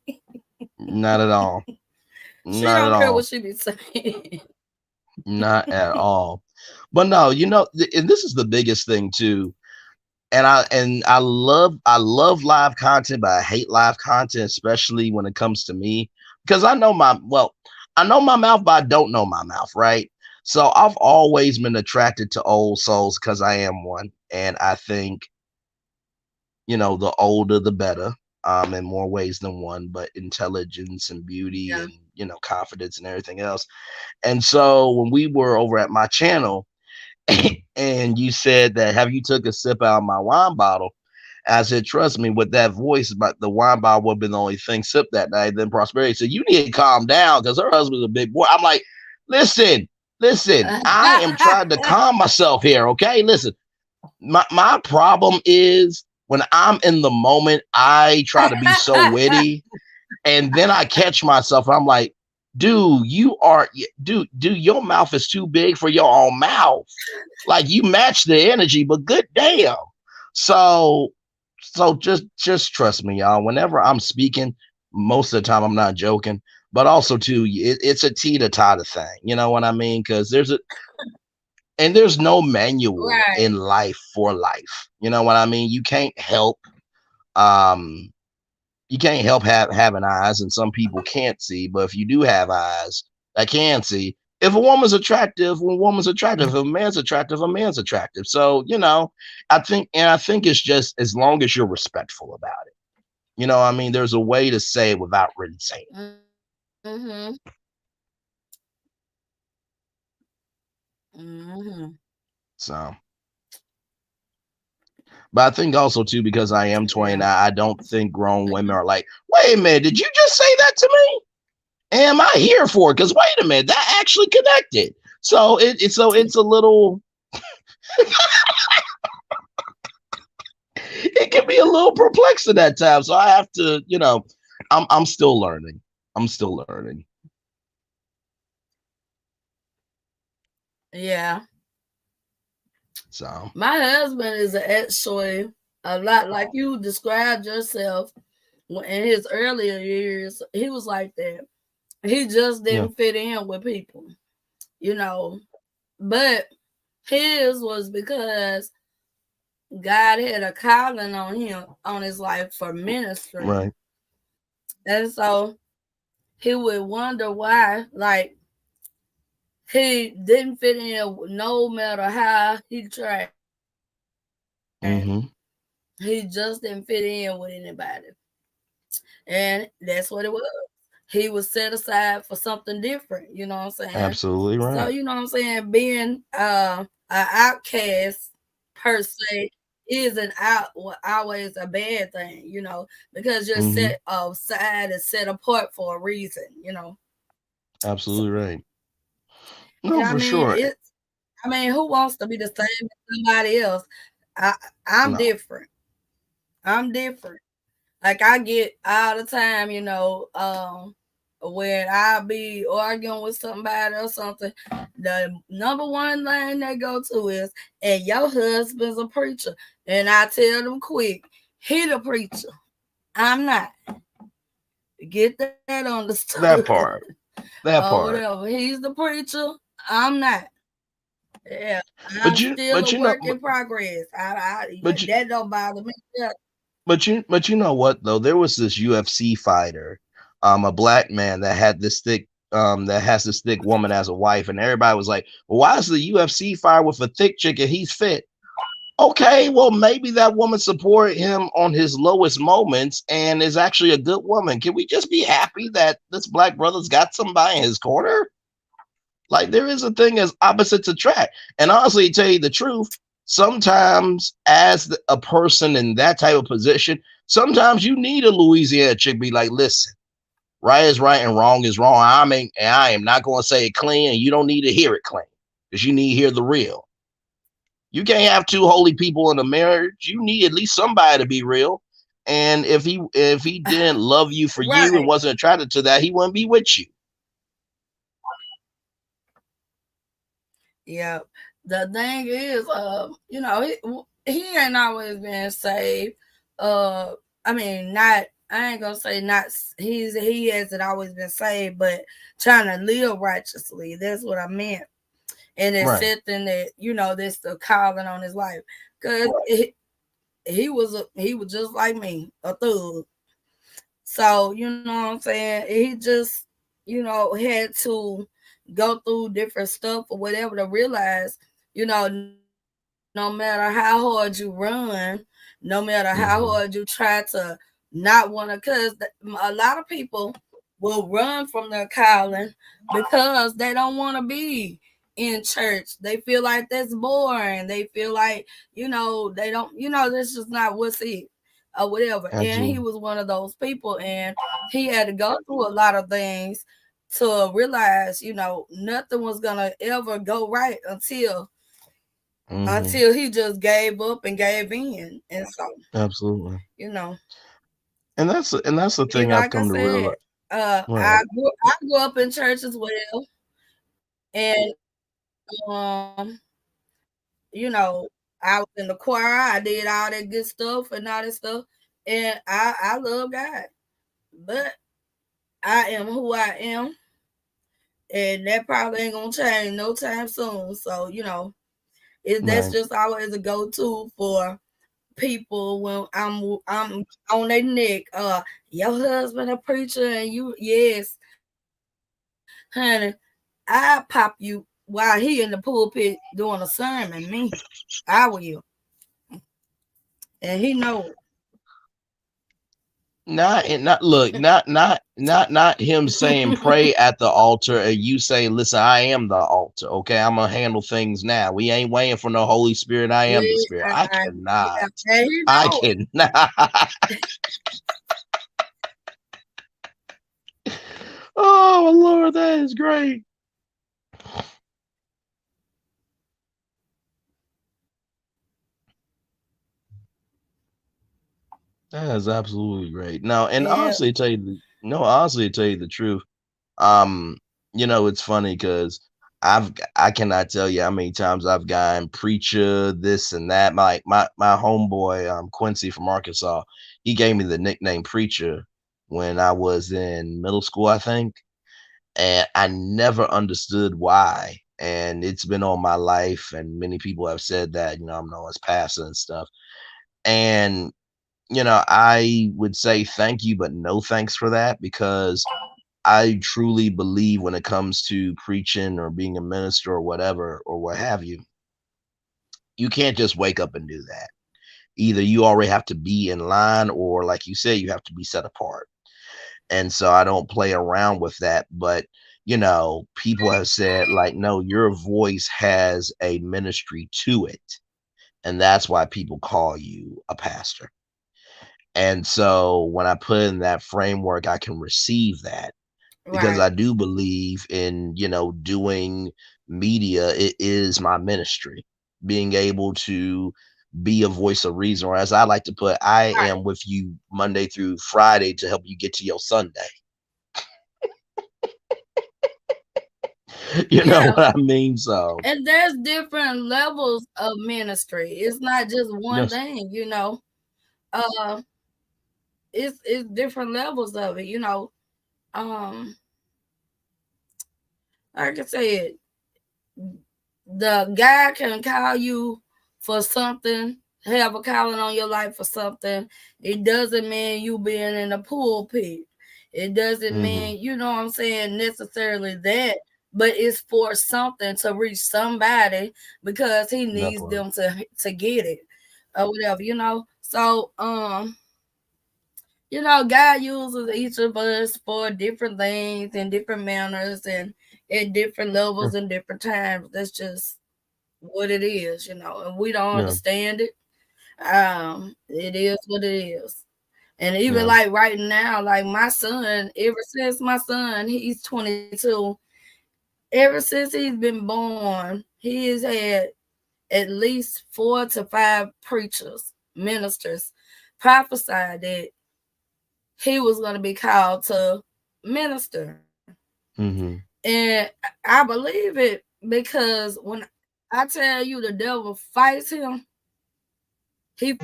Not at all. She Not at don't care what all. she be saying. Not at all. But no, and this is the biggest thing too. And I love live content, but I hate live content, especially when it comes to me, because I know my mouth, but I don't know my mouth, right? So I've always been attracted to old souls because I am one, and I think the older the better, in more ways than one, but intelligence and beauty Yeah. and confidence and everything else. And so when we were over at my channel, and you said that, have you took a sip out of my wine bottle? I said, trust me, with that voice, but the wine bottle would have been the only thing sipped that night. Then Prosperity said, you need to calm down because her husband's a big boy. I'm like, listen, listen, I am trying to calm myself here. Okay. Listen, my problem is when I'm in the moment, I try to be so witty, and then I catch myself and I'm like, dude, your mouth is too big for your own mouth. Like you match the energy, but good damn. So just trust me, y'all. Whenever I'm speaking, most of the time I'm not joking, but also too, it's a teeter-totter thing. You know what I mean? Because there's no manual Right. in life for life. You know what I mean? Um you can't help having eyes, and some people can't see. But if you do have eyes that can see, if a woman's attractive, a woman's attractive. If a man's attractive, a man's attractive. So I think it's just as long as you're respectful about it. I mean, there's a way to say it without really saying it. Mm-hmm. Mm-hmm. So, but I think also too, because I am 29, Yeah. I don't think grown women are like, wait a minute, did you just say that to me? Am I here for it? Because wait a minute, that actually connected. So it's a little, it can be a little perplexing at times. So I have to, I'm still learning. I'm still learning. Yeah. So My husband is actually a lot like you described yourself in his earlier years. He was like that. He just Yeah. didn't fit in with people, you know. But his was because God had a calling on him, on his life for ministry. Right. And so he would wonder why, like, he didn't fit in no matter how he tried. Mm-hmm. He just didn't fit in with anybody. And that's what it was. He was set aside for something different, you know what I'm saying? Absolutely So, you right. know what I'm saying, being an outcast per se isn't out always a bad thing, you know, because you're Mm-hmm. set aside and set apart for a reason, you know. So, Absolutely right. and No, for sure. I mean, who wants to be the same as somebody else? I I'm No. different. I'm different. Like I get all the time, when I be arguing with somebody or something, the number one line they go to is, "And your husband's a preacher," and I tell them quick, "He the preacher. I'm not. Get that understood." That part. That Or part. whatever. He's the preacher. I'm not. Yeah, I'm But you still but a you know work in progress. but you That don't bother me. Yeah. but you know what though? There was this UFC fighter, a black man that had this thick that has this thick woman as a wife, and everybody was like, well, why is the UFC fighter with a thick chick and he's fit? Okay, well, maybe that woman supported him on his lowest moments and is actually a good woman. Can we just be happy that this black brother's got somebody in his corner? Like there is a thing as opposites attract. And honestly, to tell you the truth, sometimes as a person in that type of position, sometimes you need a Louisiana chick be like, listen, right is right and wrong is wrong. I am not going to say it clean, and you don't need to hear it clean because you need to hear the real. You can't have two holy people in a marriage. You need at least somebody to be real. And if he didn't love you for you and Right. wasn't attracted to that, he wouldn't be with you. Yeah. The thing is, he ain't always been saved. Uh, I mean, not. I ain't gonna say not. He hasn't always been saved, but trying to live righteously. That's what I meant. And Right. accepting that, that's the calling on his life. Cause he was just like me, a thug. So, you know what I'm saying? He just, had to go through different stuff or whatever to realize, no matter how hard you run, no matter how hard you try Hmm. to not want to, because a lot of people will run from their calling because they don't want to be in church. They feel like that's boring. They feel like, they don't, that's just not what's it or whatever. And he Absolutely. was one of those people, and he had to go through a lot of things to realize, nothing was gonna ever go right Hmm. until he just gave up and gave in. And so, Absolutely. you know, And that's the thing I've like I come to said, realize. Right. I grew up in church as well, and I was in the choir. I did all that good stuff and all that stuff, and I love God, but I am who I am, and that probably ain't gonna change no time soon. So that's Right. just always a go to for people when I'm on their neck. Your husband a preacher, and you, yes, honey, I pop you while he in the pulpit doing a sermon. Me, I will, and he know it. Not look, not him saying pray at the altar and you saying, listen, I am the altar. Okay, I'm gonna handle things now. We ain't waiting for no Holy Spirit. I am the We, Spirit. I yeah, cannot. and he I know it. cannot. Oh Lord, that is great. That is absolutely great. Now, and Yeah, honestly, to tell you the truth, um, it's funny because I cannot tell you how many times I've gotten preacher, this and that. My homeboy, Quincy from Arkansas, he gave me the nickname preacher when I was in middle school, I think. and I never understood why. And it's been all my life, and many people have said that, I'm known as pastor and stuff. And I would say thank you, but no thanks for that, because I truly believe when it comes to preaching or being a minister or whatever or what have you, you can't just wake up and do that. Either you already have to be in line, or like you said, you have to be set apart. And so I don't play around with that. But people have said, like, no, your voice has a ministry to it, and that's why people call you a pastor. And so when I put in that framework, I can receive that, because I Right. do believe in, doing media. It is my ministry, being able to be a voice of reason, or as I like to put, I am Right. with you Monday through Friday to help you get to your Sunday. You know Yeah. what I mean? So, And there's different levels of ministry. It's not just one yes. thing, you know. Uh it's different levels of it, you know. Um like I said, the guy can call you for something, have a calling on your life for something. It doesn't mean you being in the pulpit. It doesn't Hmm. mean, you know what I'm saying, necessarily that, but it's for something to reach somebody because he That needs part. them to get it or whatever, you know. So you know, God uses each of us for different things and different manners and at different levels Sure. and different times. That's just what it is, you know, and we don't Yeah. understand it. It is what it is. And even Yeah. like right now, like my son, ever since my son, he's 22, ever since he's been born, he has had at least 4 to 5 preachers, ministers prophesied that he was going to be called to minister. Hmm. And I believe it because when I tell you the devil fights him, he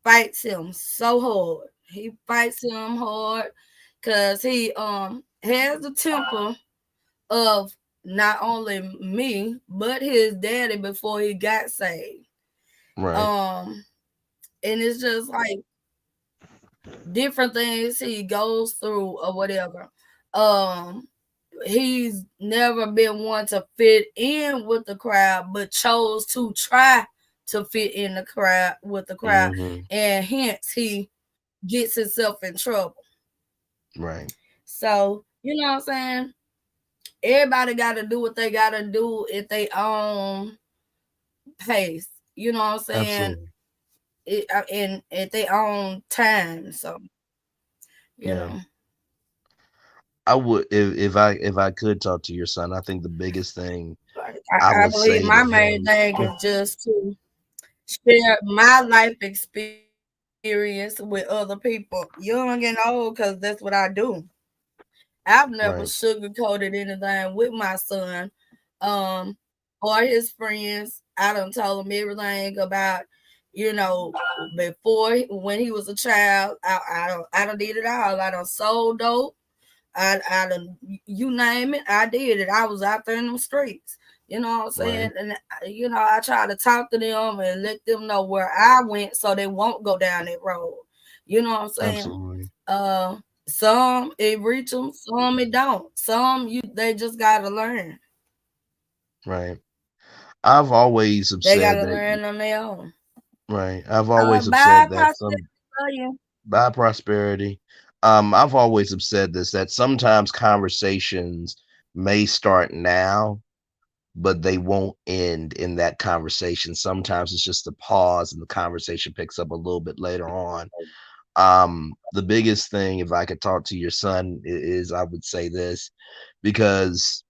fights him so hard. He fights him hard because he has the temper of not only me but his daddy before he got saved. Right. Um, and it's just like different things he goes through or whatever. Um, he's never been one to fit in with the crowd, but chose to try to fit in the crowd with the crowd, Hmm. and hence he gets himself in trouble. Right. So you know what I'm saying. Everybody got to do what they got to do at their own pace. You know what I'm saying. Absolutely. And at their own time. So you Yeah. know, I would, if I could talk to your son, I think the biggest thing like, I I would believe say my to main him. thing Sure. is just to share my life experience with other people, young and old, because that's what I do. I've never Right. sugarcoated anything with my son, um, or his friends. I done told him everything about, you know, before when he was a child. I done did it all. I done sold dope. I done, you name it, I did it. I was out there in them streets. You know what I'm saying? Right. And you know, I try to talk to them and let them know where I went so they won't go down that road. You know what I'm saying? Absolutely. Uh, some it reach them, some it don't. Some you they just gotta learn. Right. I've always have They said gotta that. learn on their own. Right. I've always have Bye, said that prosperity. some Love you. by prosperity. I've always have said this, that sometimes conversations may start now, but they won't end in that conversation. Sometimes it's just a pause and the conversation picks up a little bit later on. The biggest thing, if I could talk to your son, is I would say this, because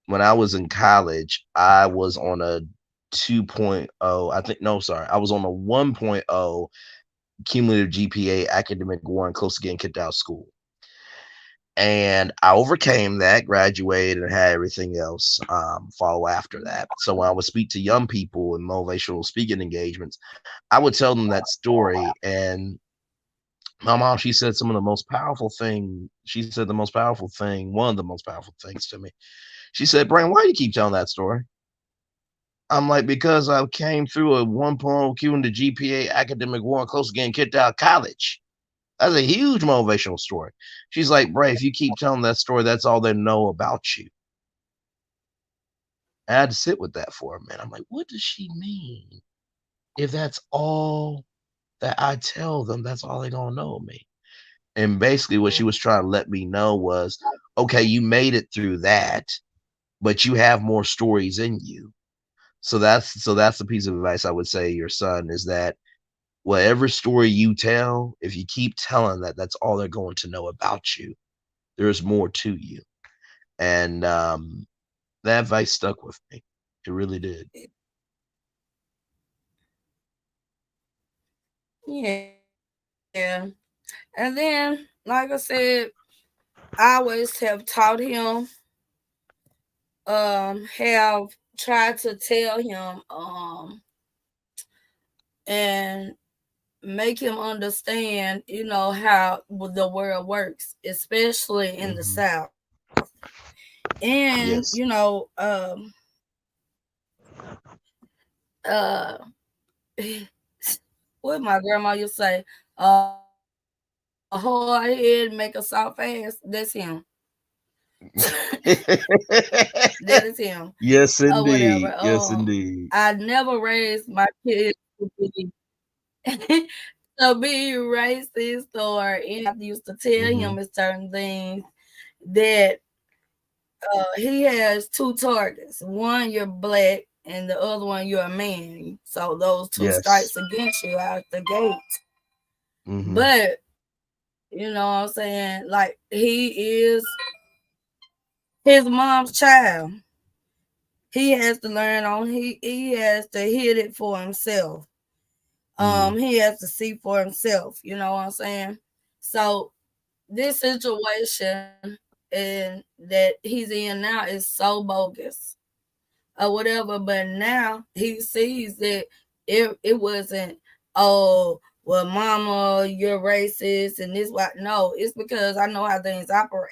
when I was in college, I was on a 2.0, I think, no, sorry, I was on a 1.0 cumulative GPA, academic one, close to getting kicked out of school. And I overcame that, graduated, and had everything else follow after that. So when I would speak to young people in motivational speaking engagements, I would tell them that story. And My mom, she said some of the most powerful thing. She said the most powerful thing, one of the most powerful things to me. She said, "Brain, why do you keep telling that story?" I'm like, "Because I came through a 1.0 Q in the GPA academic war and close to getting kicked out of college. That's a huge motivational story." She's like, "Bray, if you keep telling that story, that's all they know about you." I had to sit with that for a minute. I'm like, what does she mean? If that's all that I tell them, that's all they're gonna know of me. And basically what she was trying to let me know was, okay, you made it through that, but you have more stories in you. So that's the piece of advice I would say to your son is that whatever story you tell, if you keep telling that, that's all they're going to know about you. There's more to you. And that advice stuck with me. It really did. Yeah. And then, like I said, I always have taught him, have tried to tell him, and make him understand, how the world works, especially in the Hmm. South. And, Yes. uh, what my grandma used to say, a hard head make a soft ass. That's him. That is him. Yes, Or whatever. indeed. Yes, indeed. I never raised my kids to be to be racist or anything. I used to tell Hmm. him certain things that he has two targets. One, you're black, and the other one, you're a man. So those two Yes. strikes against you out the gate. Hmm. But you know what I'm saying? Like he is his mom's child. He has to learn on he has to hit it for himself. Hmm. He has to see for himself, you know what I'm saying? So this situation and that he's in now is so bogus or whatever, but now he sees that it wasn't, oh well mama you're racist and this why. No, it's because I know how things operate.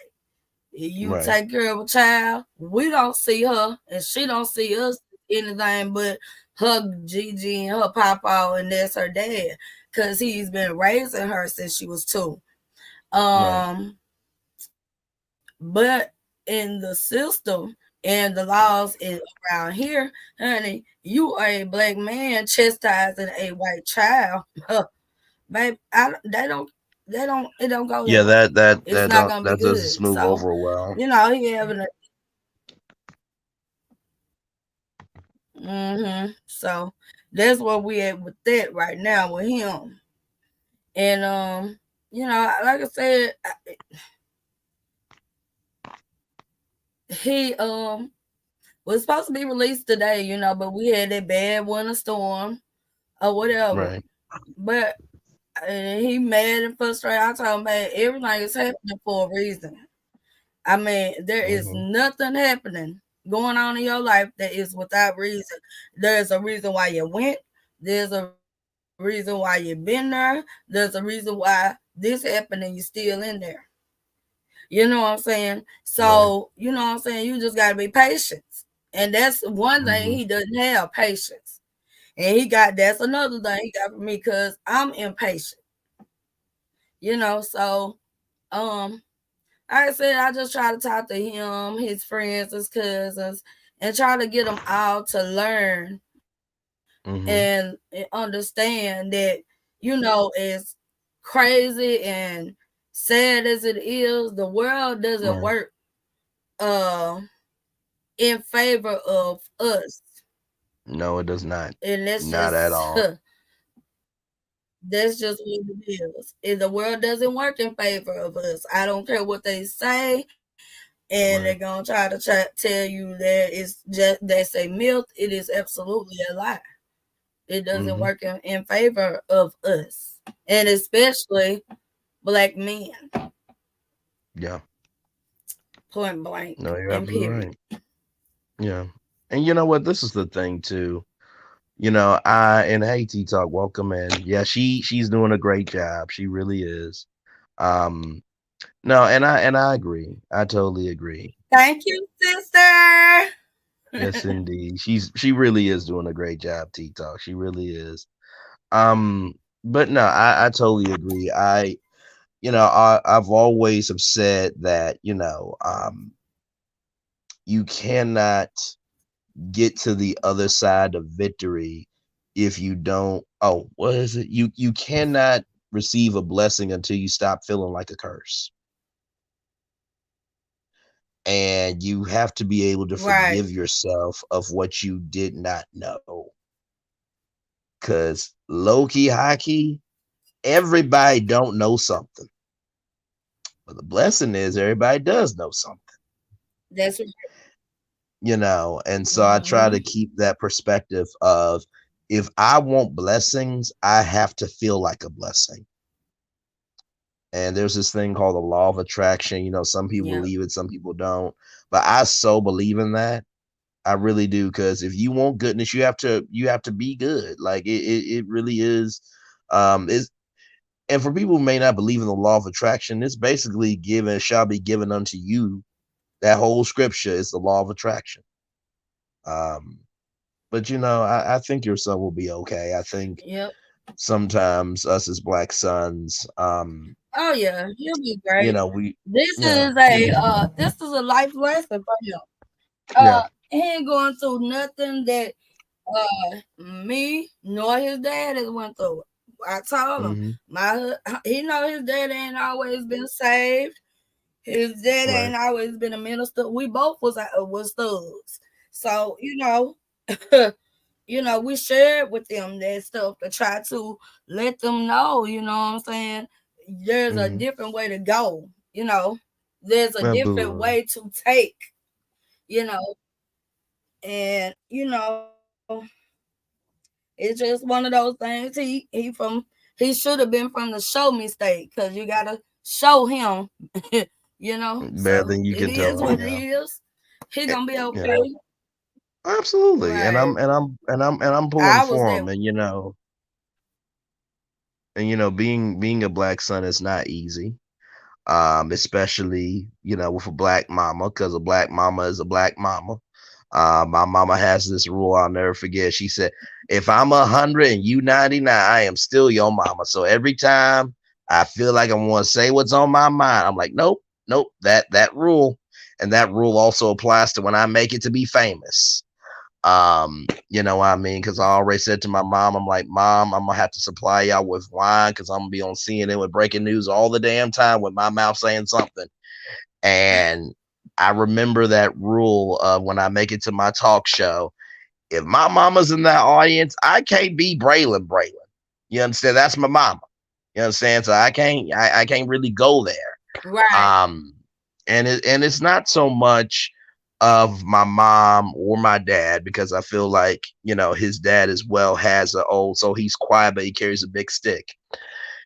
You Right. take care of a child, we don't see her and she don't see us anything but her Gigi and her papa, and that's her dad, because he's been raising her since she was two. Right. um but in the system and the laws around here, honey, you are a black man chastising a white child. Babe, they don't it don't go Yeah, that way. that that It's that not don't gonna be that doesn't good. smooth So, over well. he having a so that's where we at with that right now with him. And like I said, he was supposed to be released today, but we had that bad winter storm or whatever. Right. But he mad and frustrated. I told him, man, everything is happening for a reason. I mean, there is Hmm. nothing happening going on in your life that is without reason. There's a reason why you went. There's a reason why you've been there. There's a reason why this happened and you're still in there. You know what I'm saying? So, Right. you know what I'm saying? You just got to be patient. And that's one thing Hmm. he doesn't have, patience. And that's another thing he got from me because I'm impatient. So um like I said, I just try to talk to him, his friends, his cousins, and try to get them all to learn and Hmm. understand that, as crazy and sad as it is, the world doesn't Right. work uh, in favor of us. No, it does not. And Not at all. that's just what it is. And the world doesn't work in favor of us. I don't care what they say, and they're Right. gonna tell you that it's just they say myth. It is absolutely a lie. It doesn't Hmm. work in favor of us, and especially black men, Yeah. point blank No, you're and absolutely period. right. Yeah. And you know what? This is the thing too. I and hey T Talk, welcome in. Yeah, she's doing a great job. She really is. Um, no, and I agree. I totally agree. Thank you, sister. Yes, indeed. She really is doing a great job, T Talk. She really is. But no, I totally agree. I've always have said that, you cannot get to the other side of victory if you don't. Oh, what is it? You cannot receive a blessing until you stop feeling like a curse. And you have to be able to Right. forgive yourself of what you did not know. Cause low key, high key, everybody don't know something. But the blessing is everybody does know something, That's right. and so I try Mm-hmm. to keep that perspective of, if I want blessings, I have to feel like a blessing. And there's this thing called the law of attraction. Some people Yeah. believe it, some people don't. But I so believe in that. I really do, because if you want goodness, you have to be good. Like it really is. Is And for people who may not believe in the law of attraction, it's basically given shall be given unto you. That whole scripture is the law of attraction. Um, but I think your son will be okay. I think Yep. sometimes us as black sons, Oh yeah, he'll be great. we This yeah, is he'll a be fine. this is a life lesson for him. Yeah. He ain't going through nothing that me nor his dad has went through. I told him Hmm. he know his dad ain't always been saved. His dad Right. ain't always been a minister. We both was thugs. So we shared with them that stuff to try to let them know. You know what I'm saying? There's a Hmm. different way to go. There's a different Absolutely. way to take. You know, and it's just one of those things. He should have been from the show me state because you gotta show him. Better So than you it can is tell what him. it Yeah. is. He Eh, gonna be yeah. okay. Absolutely. And Right. I'm pulling I was for that. him. And being a black son is not easy. Especially with a black mama, because a black mama is a black mama. My mama has this rule I'll never forget. She said, "If I'm 100 and you 99, I am still your mama." So every time I feel like I want to say what's on my mind, I'm like, "Nope, nope." That rule, and that rule also applies to when I make it to be famous. You know what I mean? Because I already said to my mom, I'm like, "Mom, I'm gonna have to supply y'all with wine because I'm gonna be on CNN with breaking news all the damn time with my mouth saying something." And I remember that rule of when I make it to my talk show. If my mama's in that audience, I can't be Braylon Braylon. You understand? That's my mama. You understand? So I can't really go there. Right. Um, and it's not so much of my mom or my dad, because I feel like his dad as well has a old, so he's quiet but he carries a big stick.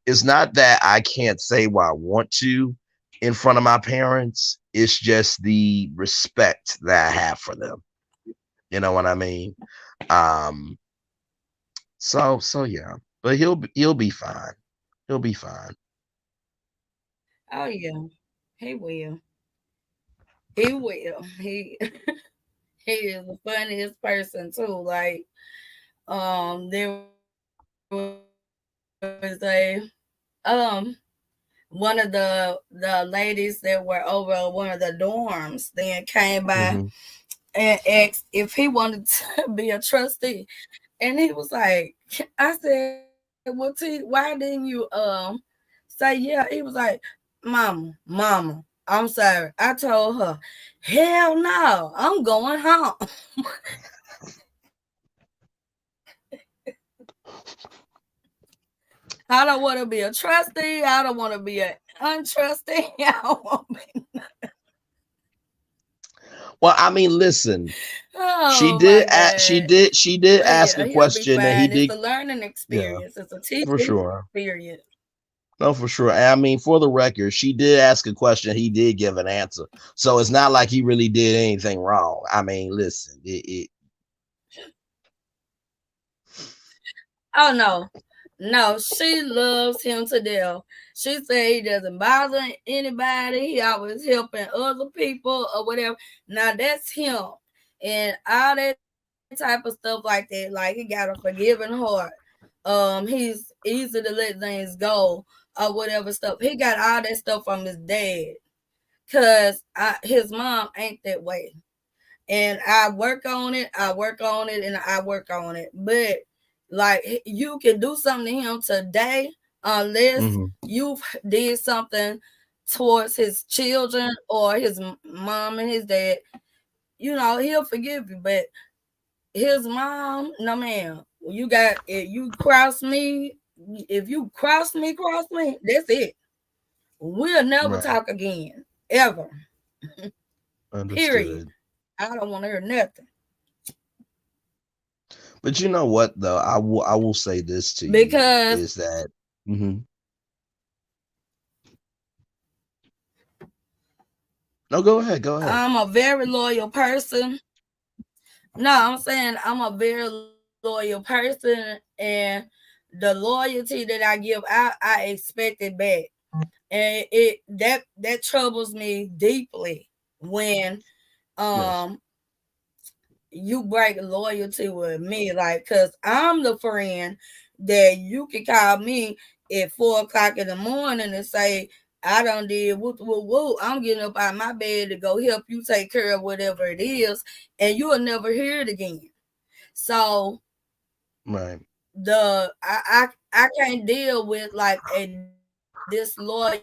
It's not that I can't say what I want to in front of my parents. It's just the respect that I have for them. You know what I mean? Um, so yeah, but he'll be fine. He'll be fine. Oh yeah. He will. He will. He is the funniest person too. Like, there was one of the ladies that were over one of the dorms then came by Hmm. and asked if he wanted to be a trustee. And he was like, I said, well, T, why didn't you say yeah? He was like, Mama, I'm sorry. I told her, hell no, I'm going home. I don't want to be a trustee. I don't want to be an untrustee. I don't want to be. Well, I mean, listen, she Oh my did. She God. did. She did But ask yeah, a he'll be question, and he fine. It's did. a learning Yeah, experience. It's a for teaching sure. experience. No, for sure. And I mean, for the record, she did ask a question. He did give an answer. So it's not like he really did anything wrong. I mean, listen, Oh no. No, she loves him to death. She said he doesn't bother anybody. He always helping other people or whatever. Now that's him. And all that type of stuff like that. Like he got a forgiving heart. He's easy to let things go or whatever stuff. He got all that stuff from his dad. His mom ain't that way. And I work on it, I work on it, and I work on it. But like you can do something to him today, unless Hmm. you did something towards his children or his mom and his dad. He'll forgive you, but his mom, no ma'am. You got if you cross me, if you cross me, that's it. We'll never Right. talk again, ever. Period. Understood. I don't want to hear nothing But you know what though? I will say this to you because is that hmm no, go ahead, go ahead. I'm a very loyal person. No, I'm saying I'm a very loyal person, and the loyalty that I give out, I expect it back, and that troubles me deeply when Yes. um you break loyalty with me, like, cause I'm the friend that you can call me at 4 o'clock in the morning and say, I done did woo woo woo. I'm getting up out of my bed to go help you take care of whatever it is, and you'll never hear it again. So Right. I can't deal with like a disloyal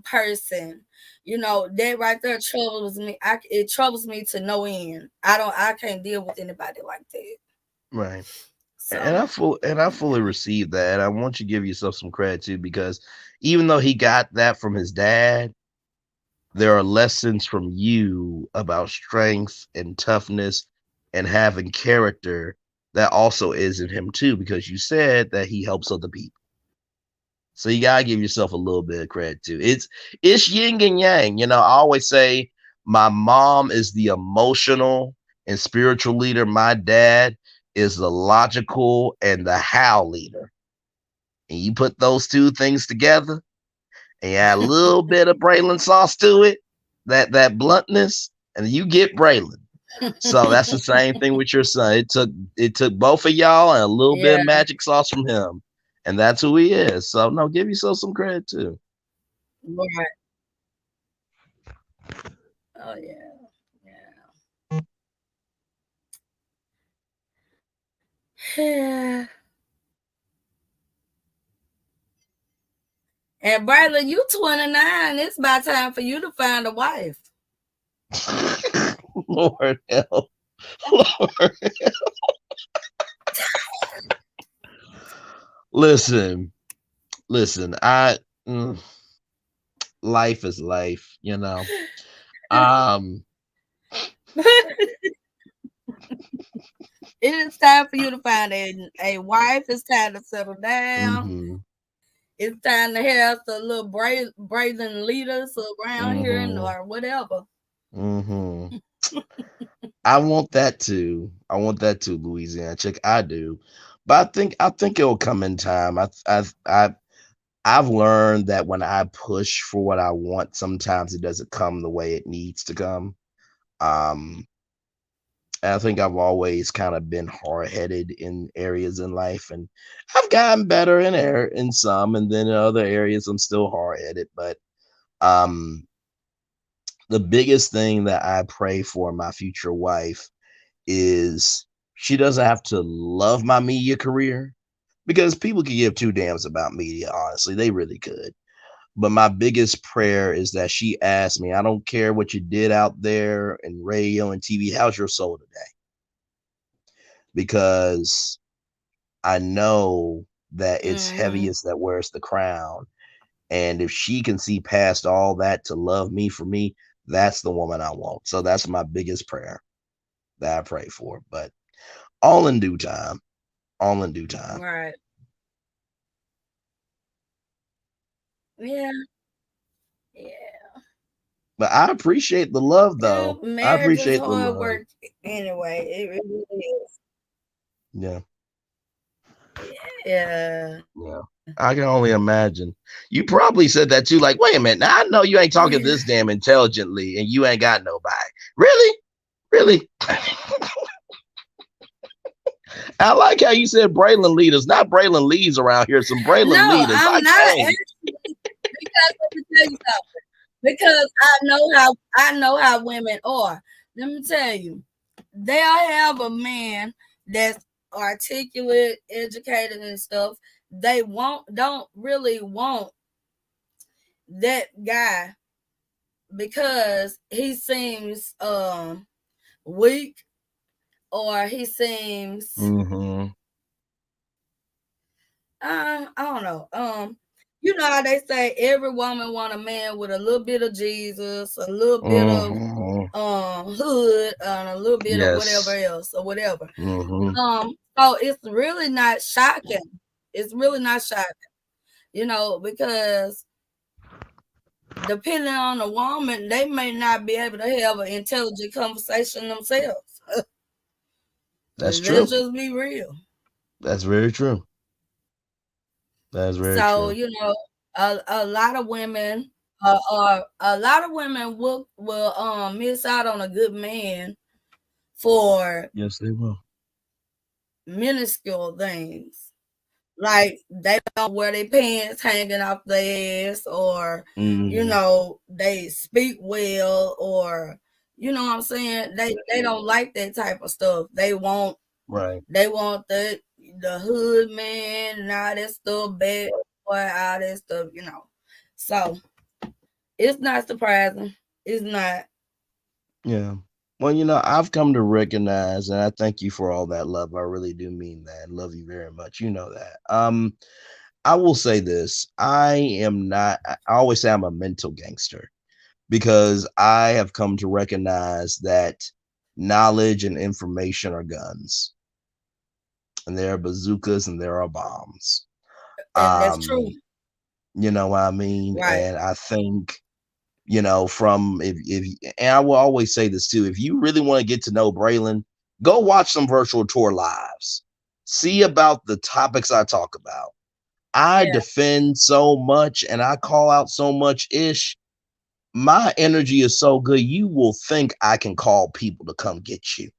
person. That right there troubles me. It troubles me to no end. I can't deal with anybody like that. Right. So And I fully receive that. And I want you to give yourself some credit too, because even though he got that from his dad, there are lessons from you about strength and toughness and having character that also is in him too, because you said that he helps other people. So you gotta give yourself a little bit of credit too. It's yin and yang. I always say my mom is the emotional and spiritual leader. My dad is the logical and the how leader. And you put those two things together and you add a little bit of Braylon sauce to it, that bluntness, and you get Braylon. So that's the same thing with your son. It took both of y'all and a little bit yeah, of magic sauce from him, and that's who he is. So no, give yourself some credit too. right. Oh yeah, yeah. And Bradley, you 29. It's about time for you to find a wife. Lord help, Lord. Listen, listen. Life is life. Um, It is time for you to find a wife. It's time to settle down. hmm It's time to have some little brazen leaders around here hmm or whatever. hmm I want that too. I want that too, Louisiana chick. I do, but I think it'll come in time. I've learned that when I push for what I want, sometimes it doesn't come the way it needs to come. Um, and I think I've always kind of been hard headed in areas in life, and I've gotten better in some, and then in other areas I'm still hard headed. But um, the biggest thing that I pray for my future wife is she doesn't have to love my media career, because people can give two damns about media, honestly. They really could. But my biggest prayer is that she asks me, I don't care what you did out there in radio and TV, how's your soul today? Because I know that it's Mm-hmm. heaviest that wears the crown. And if she can see past all that to love me for me, that's the woman I want. So that's my biggest prayer that I pray for. But all in due time. All in due time. Right. Yeah. Yeah. But I appreciate the love, Yeah. though. I Marriage is appreciate the hard love. work anyway. It really is. Yeah. Yeah. Yeah. I can only imagine. You probably said that too. Like, wait a minute. Now I know you ain't talking Yeah. this damn intelligently, and you ain't got nobody. Really, really. I like how you said Braylon leaders, not Braylon leads around here. Some No, Braylon leaders. I I'm not can't. actually, because let me tell you something. Because I know how women are. Let me tell you, they'll have a man that's articulate, educated, and stuff. They don't really want that guy because he seems weak, or he seems Mm-hmm. I don't know. You know how they say every woman want a man with a little bit of Jesus, a little bit of Mm-hmm. hood, and a little bit of whatever Yes. else or whatever. Mm-hmm. So it's really not shocking. It's really not shocking, because depending on the woman, they may not be able to have an intelligent conversation themselves. That's Let's true. just be real. That's very true. That's very So true. a lot of women, or a lot of women will miss out on a good man for Yes, they will. minuscule things. Like they don't wear their pants hanging off their ass, or Mm-hmm. they speak well, or what I'm saying. They don't like that type of stuff. Right. They want the hood man and all that stuff, bad boy, all that stuff. So it's not surprising. It's not. Yeah. Well, I've come to recognize, and I thank you for all that love. I really do mean that. Love you very much. You know that. I will say this. I am not, I always say I'm a mental gangster because I have come to recognize that knowledge and information are guns, and there are bazookas and there are bombs. And that's true. Um, you know what I mean? Right. And I think, from if and I will always say this too, if you really want to get to know Braylon, go watch some virtual tour lives. See about the topics I talk about. I Yeah. defend so much and I call out so much ish. My energy is so good, you will think I can call people to come get you.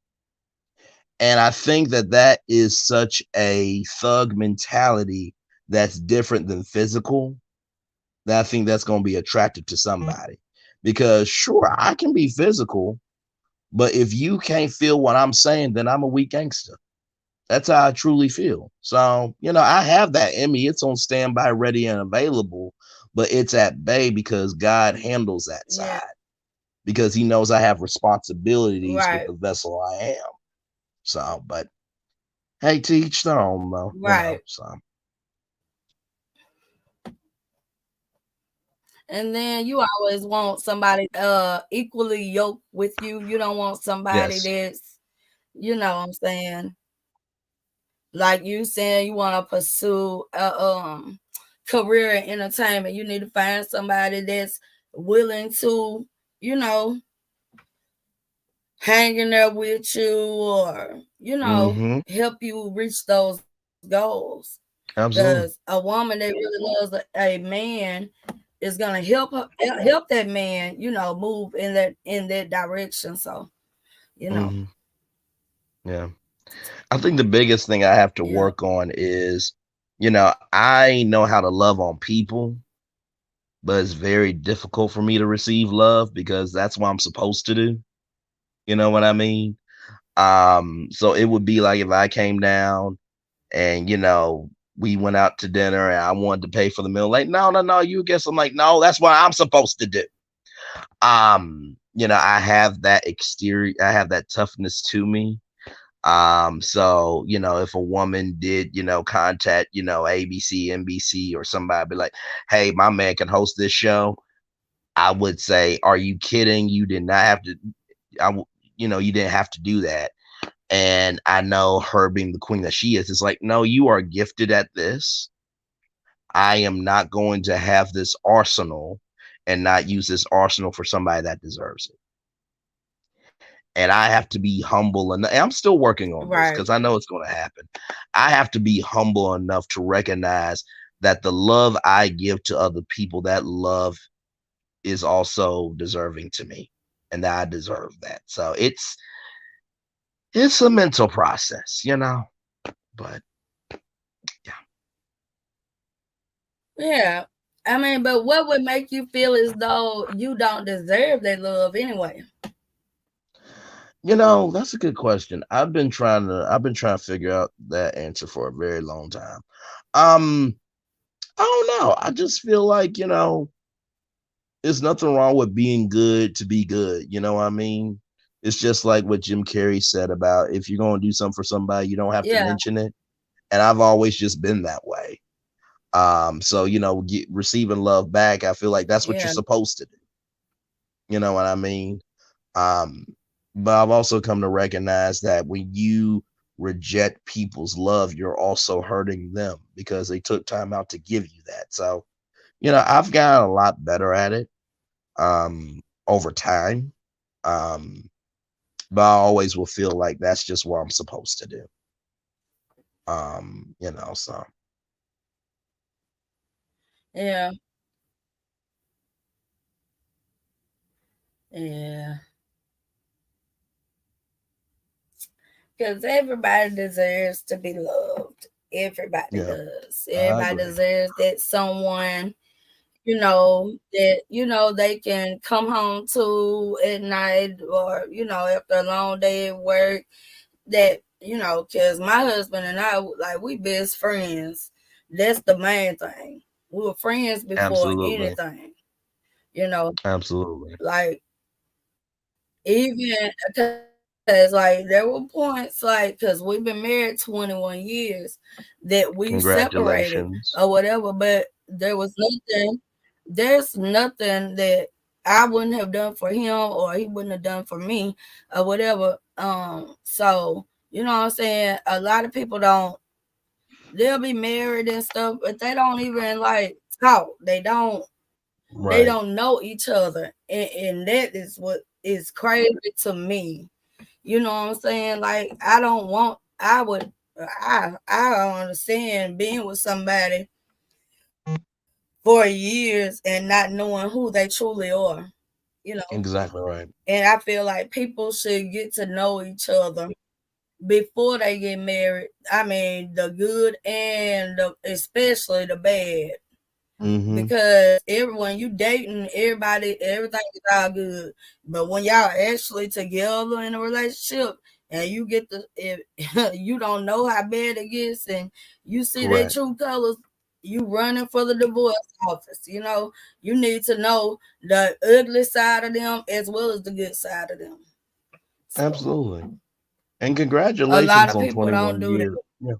And I think that that is such a thug mentality that's different than physical, that I think that's going to be attractive to somebody. Because sure, I can be physical, but if you can't feel what I'm saying, then I'm a weak gangster. That's how I truly feel. So, I have that in me. It's on standby, ready and available, but it's at bay because God handles that Yeah. side because he knows I have responsibilities with Right. the vessel I am. So, but hey, to each their own, though. Right. So, And then you always want somebody equally yoked with you. You don't want somebody yes. that's, what I'm saying, like you saying you want to pursue a career in entertainment. You need to find somebody that's willing to, you know, hang in there with you, or, Mm-hmm. help you reach those goals. Because Absolutely. a woman that really loves a man is gonna help that man, move in that direction. So, you know, Mm-hmm. Yeah. I think the biggest thing I have to yeah, work on is, I know how to love on people, but it's very difficult for me to receive love because that's what I'm supposed to do. You know what I mean? So it would be like if I came down and, we went out to dinner and I wanted to pay for the meal. Like, no, no, no, you guess. I'm like, no, that's what I'm supposed to do. I have that exterior, I have that toughness to me. So, if a woman did, contact, ABC, NBC or somebody be like, hey, my man can host this show, I would say, are you kidding? You did not have to, you didn't have to do that. And I know her being the queen that she is, it's like, no, you are gifted at this. I am not going to have this arsenal and not use this arsenal for somebody that deserves it. and I have to be humble, and I'm still working on this Right. because I know it's going to happen. I have to be humble enough to recognize that the love I give to other people, that love is also deserving to me, and that I deserve that. So it's a mental process, but yeah. Yeah. I mean, but what would make you feel as though you don't deserve that love anyway? That's a good question. I've been trying to figure out that answer for a very long time. Um, I don't know. I just feel like, there's nothing wrong with being good to be good. You know what I mean? It's just like what Jim Carrey said about if you're going to do something for somebody, you don't have to Yeah. mention it. And I've always just been that way. So, receiving love back, I feel like that's what you're Yeah. supposed to do. You know what I mean? Um, but I've also come to recognize that when you reject people's love, you're also hurting them because they took time out to give you that. So, I've gotten a lot better at it over time. Um, but I always will feel like that's just what I'm supposed to do. So Yeah. Yeah. Because everybody deserves to be loved. Everybody yeah, does. I Everybody agree. deserves that someone, that, they can come home to at night or, after a long day at work. That, because my husband and I, like, we best friends. That's the main thing. We were friends before Absolutely. anything, you know, Absolutely. like, even because, like, there were points, like, because we've been married 21 years, that we separated or Congratulations. whatever, but there's nothing that I wouldn't have done for him or he wouldn't have done for me or whatever. So, you know what I'm saying? A lot of people they'll be married and stuff, but they don't even like talk. They Right. don't know each other. And that is what is crazy to me. You know what I'm saying? Like, I don't want I would I don't understand being with somebody for years and not knowing who they truly are, you know. Exactly right. And I feel like people should get to know each other before they get married. I mean, the good and especially the bad. Mm-hmm. Because when you dating everything is all good. But when y'all actually together in a relationship and you get if you don't know how bad it gets and you see their Correct. true colors, you running for the divorce office. You need to know the ugly side of them as well as the good side of them. So Absolutely. And a lot congratulations of on people don't 21 do that. years. Yeah.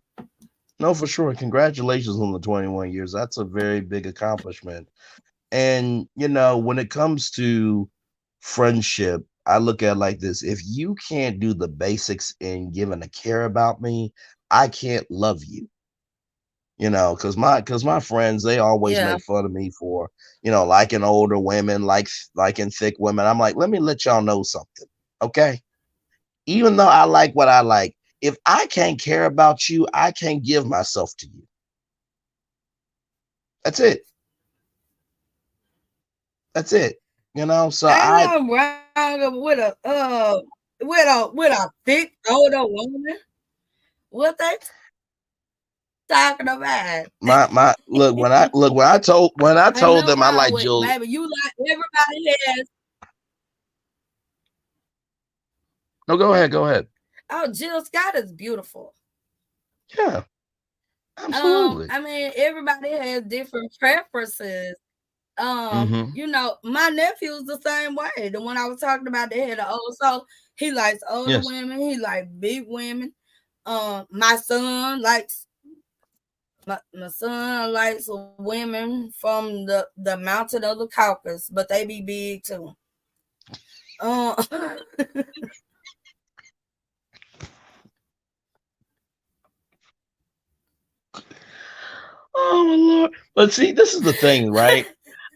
No, for sure. Congratulations on the 21 years. That's a very big accomplishment. And, when it comes to friendship, I look at it like this. If you can't do the basics in giving a care about me, I can't love you. Because my friends, they always Yeah. make fun of me for, liking older women, liking thick women. I'm like, let me let y'all know something. Okay. Even though I like what I like, if I can't care about you, I can't give myself to you. That's it. That's it. So Ain't I nothing wrong with a thick older woman. What they talking about? my look when I Ain't told nothing them I wrong like with, Jill. baby. You like everybody has. No, go ahead, go ahead. Oh, Jill Scott is beautiful. Yeah, absolutely. I mean, everybody has different preferences. Hmm. My nephew's the same way. The one I was talking about, they had an old so he likes older Yes, women. He likes big women. My son likes my son likes women from the mountain of the Caucasus, but they be big too. Uh, oh my lord. But see, this is the thing, right?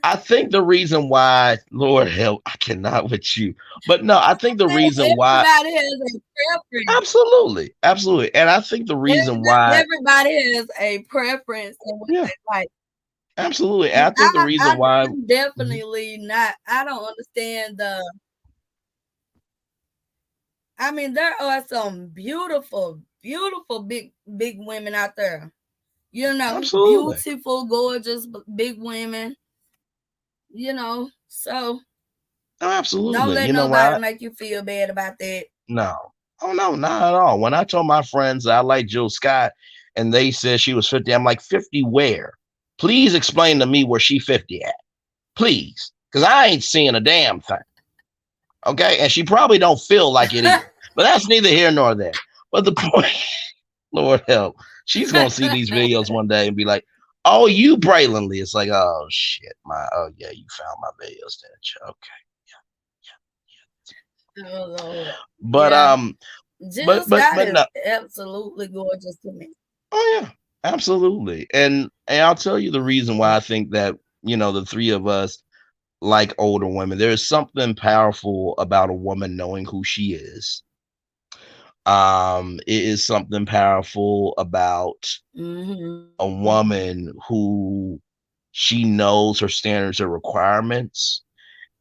I think the reason why, Lord help, I cannot with you. But no, I think the reason why, Everybody has a preference. absolutely, absolutely. And I think the reason why, Everybody has a preference in what yeah, they like. absolutely. And And I think the reason why, I'm mhm, definitely not. I don't understand the. I mean, there are some beautiful, beautiful big women out there. You know, absolutely. beautiful, gorgeous, big women. You know, so No, don't absolutely. let You know nobody what? make you feel bad about that. No. Oh no, not at all. When I told my friends I like Jill Scott and they said she was 50, I'm like, 50 where? Please explain to me where she 50 at. Please. Because I ain't seeing a damn thing. Okay. And she probably don't feel like it either. But that's neither here nor there. But the point, Lord help, she's gonna see these videos one day and be like, "Oh, you Braylon Lee." It's like, oh shit, oh yeah, you found my videos, didn't you? Okay. Oh Lord, But yeah. um, Jill Scott but is no, absolutely gorgeous to me. oh yeah, absolutely. And I'll tell you the reason why I think that, the three of us like older women. There is something powerful about a woman knowing who she is. It is something powerful about a Mm-hmm. woman who she knows her standards and requirements.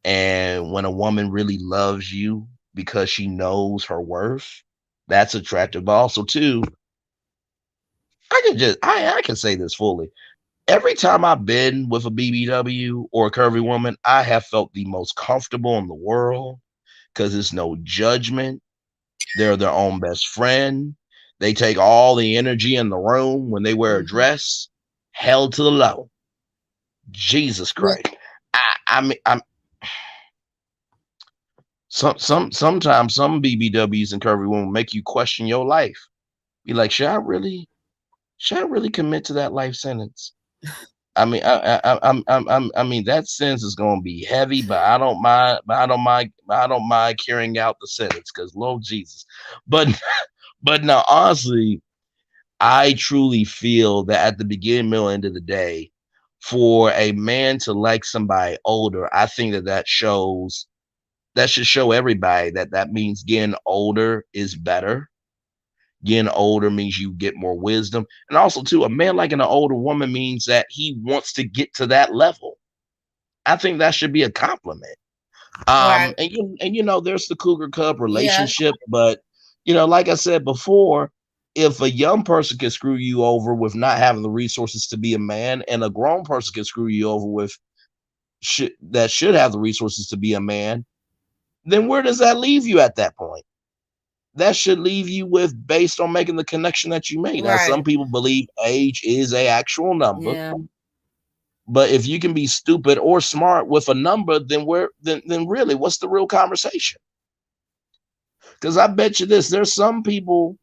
And when a woman really loves you because she knows her worth, that's attractive. But also, too, I can say this fully. Every time I've been with a BBW or a curvy woman, I have felt the most comfortable in the world because there's no judgment. They're their own best friend. They take all the energy in the room when they wear a Mm-hmm. dress, held to the low. Jesus Yeah, Christ. I mean, sometimes some BBWs and curvy women make you question your life. Be like, should I really commit to that life sentence? I mean, I mean that sentence is going to be heavy, but I don't mind. I don't mind carrying out the sentence because Lord Jesus. But but no, honestly, I truly feel that at the beginning, middle, end of the day, for a man to like somebody older, I think that should show everybody that means getting older is better. Getting older means you get more wisdom. And also, too, a man liking an older woman means that he wants to get to that level. I think that should be a compliment. right. And there's the cougar cub Yeah, relationship, but like I said before, if a young person can screw you over with not having the resources to be a man, and a grown person can screw you over with that should have the resources to be a man, then where does that leave you at that point? That should leave you with based on making the connection that you made. Now, some right. people believe age is a actual number, Yeah, but if you can be stupid or smart with a number, then really, what's the real conversation? Because I bet you this, there's some people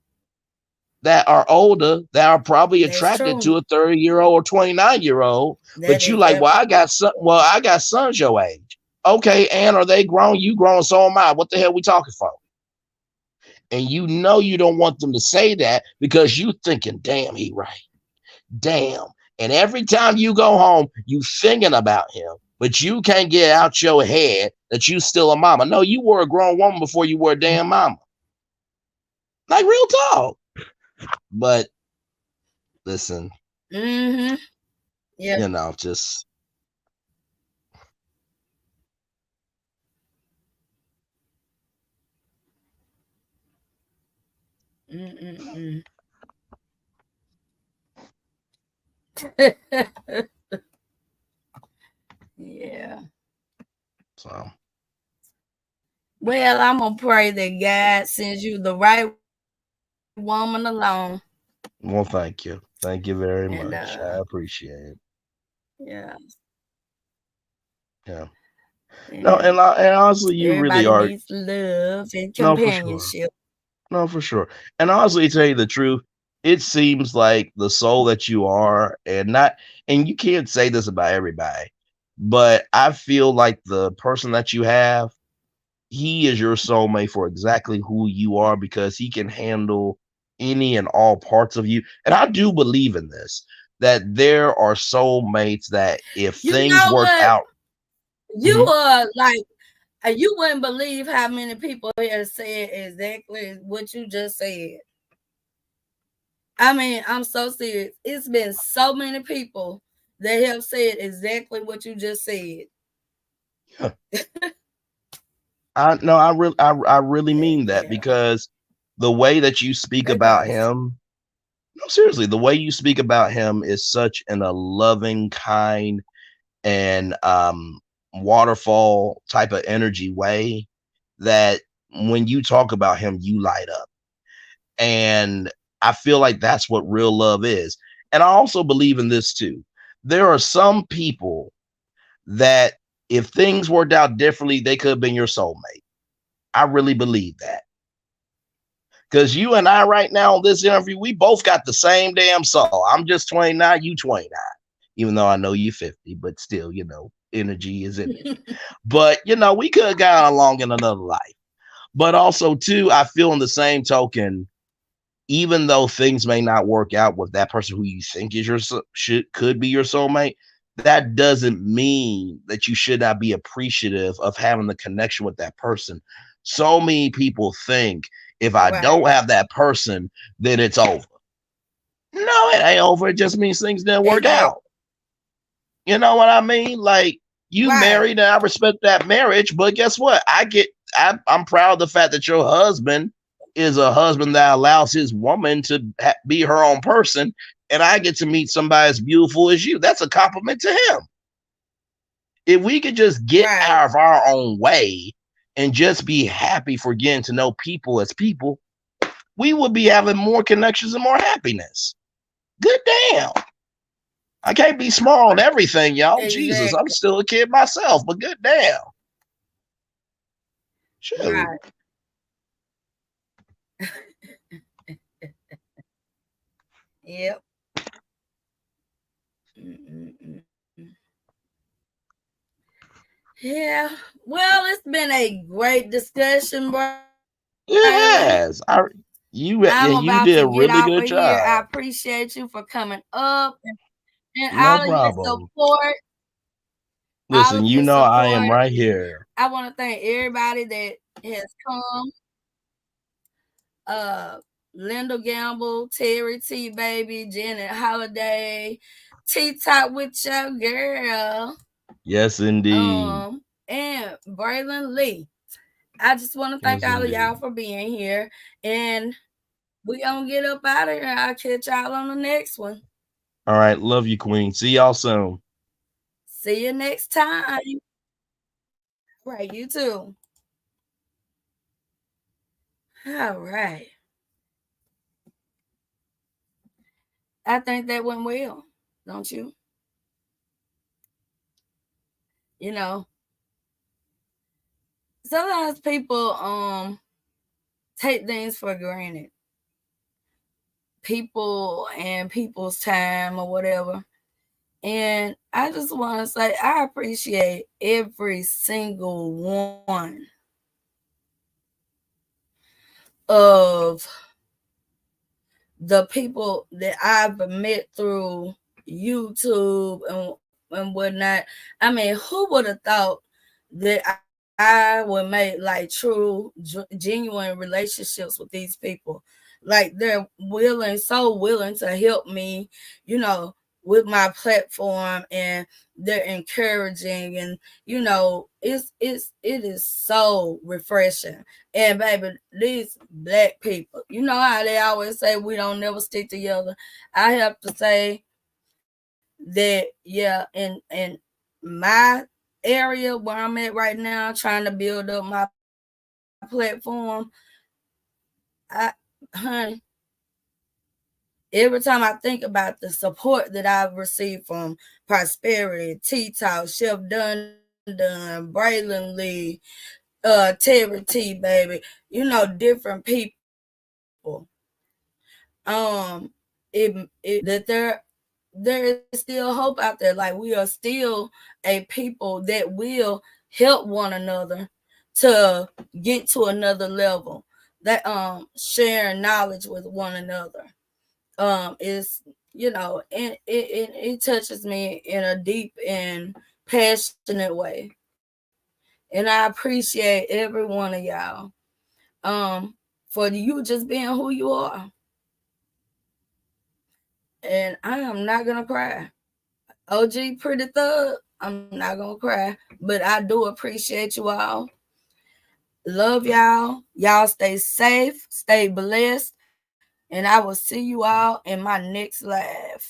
that are older that are probably that's attracted true. to a 30-year-old or 29-year-old, That but you is like, well, I got sons your age. Okay, and are they grown? You grown, so am I. What the hell we talking for? And you don't want them to say that because you thinking, damn, he right. Damn. And every time you go home, you thinking about him, but you can't get out your head that you still a mama. No, you were a grown woman before you were a damn mama. Like real talk. But listen, mm-hmm. Yeah. just Mm-mm-mm. Yeah. so. Well, I'm gonna pray that God sends you the right woman along, Well, thank you. Thank you very and much. I appreciate it. yeah, Yeah. No, yeah. and honestly, you really Everybody are. needs love and No, for sure. companionship. No, for sure. And honestly, to tell you the truth, it seems like the soul that you are, and you can't say this about everybody, but I feel like the person that you have, he is your soulmate for exactly who you are because he can handle any and all parts of you. And I do believe in this. that there are soulmates that if You things know work what? out. You Mhm. like you wouldn't believe how many people here said exactly what you just said. I mean, I'm so serious. It's been so many people that have said exactly what you just said. Yeah. I no, I really mean that Yeah, because the way that you speak that about goes. him, no, seriously, the way you speak about him is such in a loving, kind, and waterfall type of energy way that when you talk about him, you light up. And I feel like that's what real love is. And I also believe in this too. There are some people that if things worked out differently, they could have been your soulmate. I really believe that. Because you and I, right now on this interview, we both got the same damn soul. I'm just 29, you 29. Even though I know you 50, but still, energy is energy. But, we could have got along in another life. But also, too, I feel in the same token, even though things may not work out with that person who you think is could be your soulmate, that doesn't mean that you should not be appreciative of having the connection with that person. So many people think if I don't Right. have that person, then it's over. No, it ain't over. It just means things didn't work Exactly. out. You know what I mean? Like you Right. married, and I respect that marriage, but guess what? I'm proud of the fact that your husband is a husband that allows his woman to be her own person, and I get to meet somebody as beautiful as you. That's a compliment to him. If we could just get Right. out of our own way and just be happy for getting to know people as people, we would be having more connections and more happiness. Good damn. I can't be smart on everything, y'all. Jesus, I'm Exactly. still a kid myself, but good damn. Shoot. Right. Yep. Mm-mm-mm. Yeah. Well, it's been a great discussion, Braylon. It has. I'm You about did a to get really off good of here. I job. appreciate you for coming up and No problem. all Listen, of your I am support. right here. I want to thank everybody that has come. Uh, Linda Gamble, Terry T, baby, Janet Holiday, T Top with your girl, Yes, indeed. and Braylon Lee. I just want to thank Yes, all of y'all indeed. for being here, and we gonna get up out of here. I'll catch y'all on the next one. All right. Love you, Queen. See y'all soon. See you next time. Right, you too. All right. I think that went well, don't you? You know, sometimes people take things for granted. People and people's time or whatever. And I just want to say I appreciate every single one of the people that I've met through YouTube and whatnot. I mean, who would have thought that I would make like true, genuine relationships with these people? Like they're so willing to help me, you know, with my platform, and they're encouraging, and it is so refreshing. And baby, these black people, you know how they always say we don't never stick together. I have to say that, yeah, in my area where I'm at right now, trying to build up my platform, I honey, every time I think about the support that I've received from Prosperity, Tea Talk, Chef Dun, Braylon Lee, Terry T, baby, different people. It that there is still hope out there. Like we are still a people that will help one another to get to another level. That sharing knowledge with one another is and it touches me in a deep and passionate way. And I appreciate every one of y'all for you just being who you are. And I am not gonna cry. OG Pretty Thug, I'm not gonna cry. But I do appreciate you all. Love y'all. Y'all stay safe, stay blessed, and I will see you all in my next live.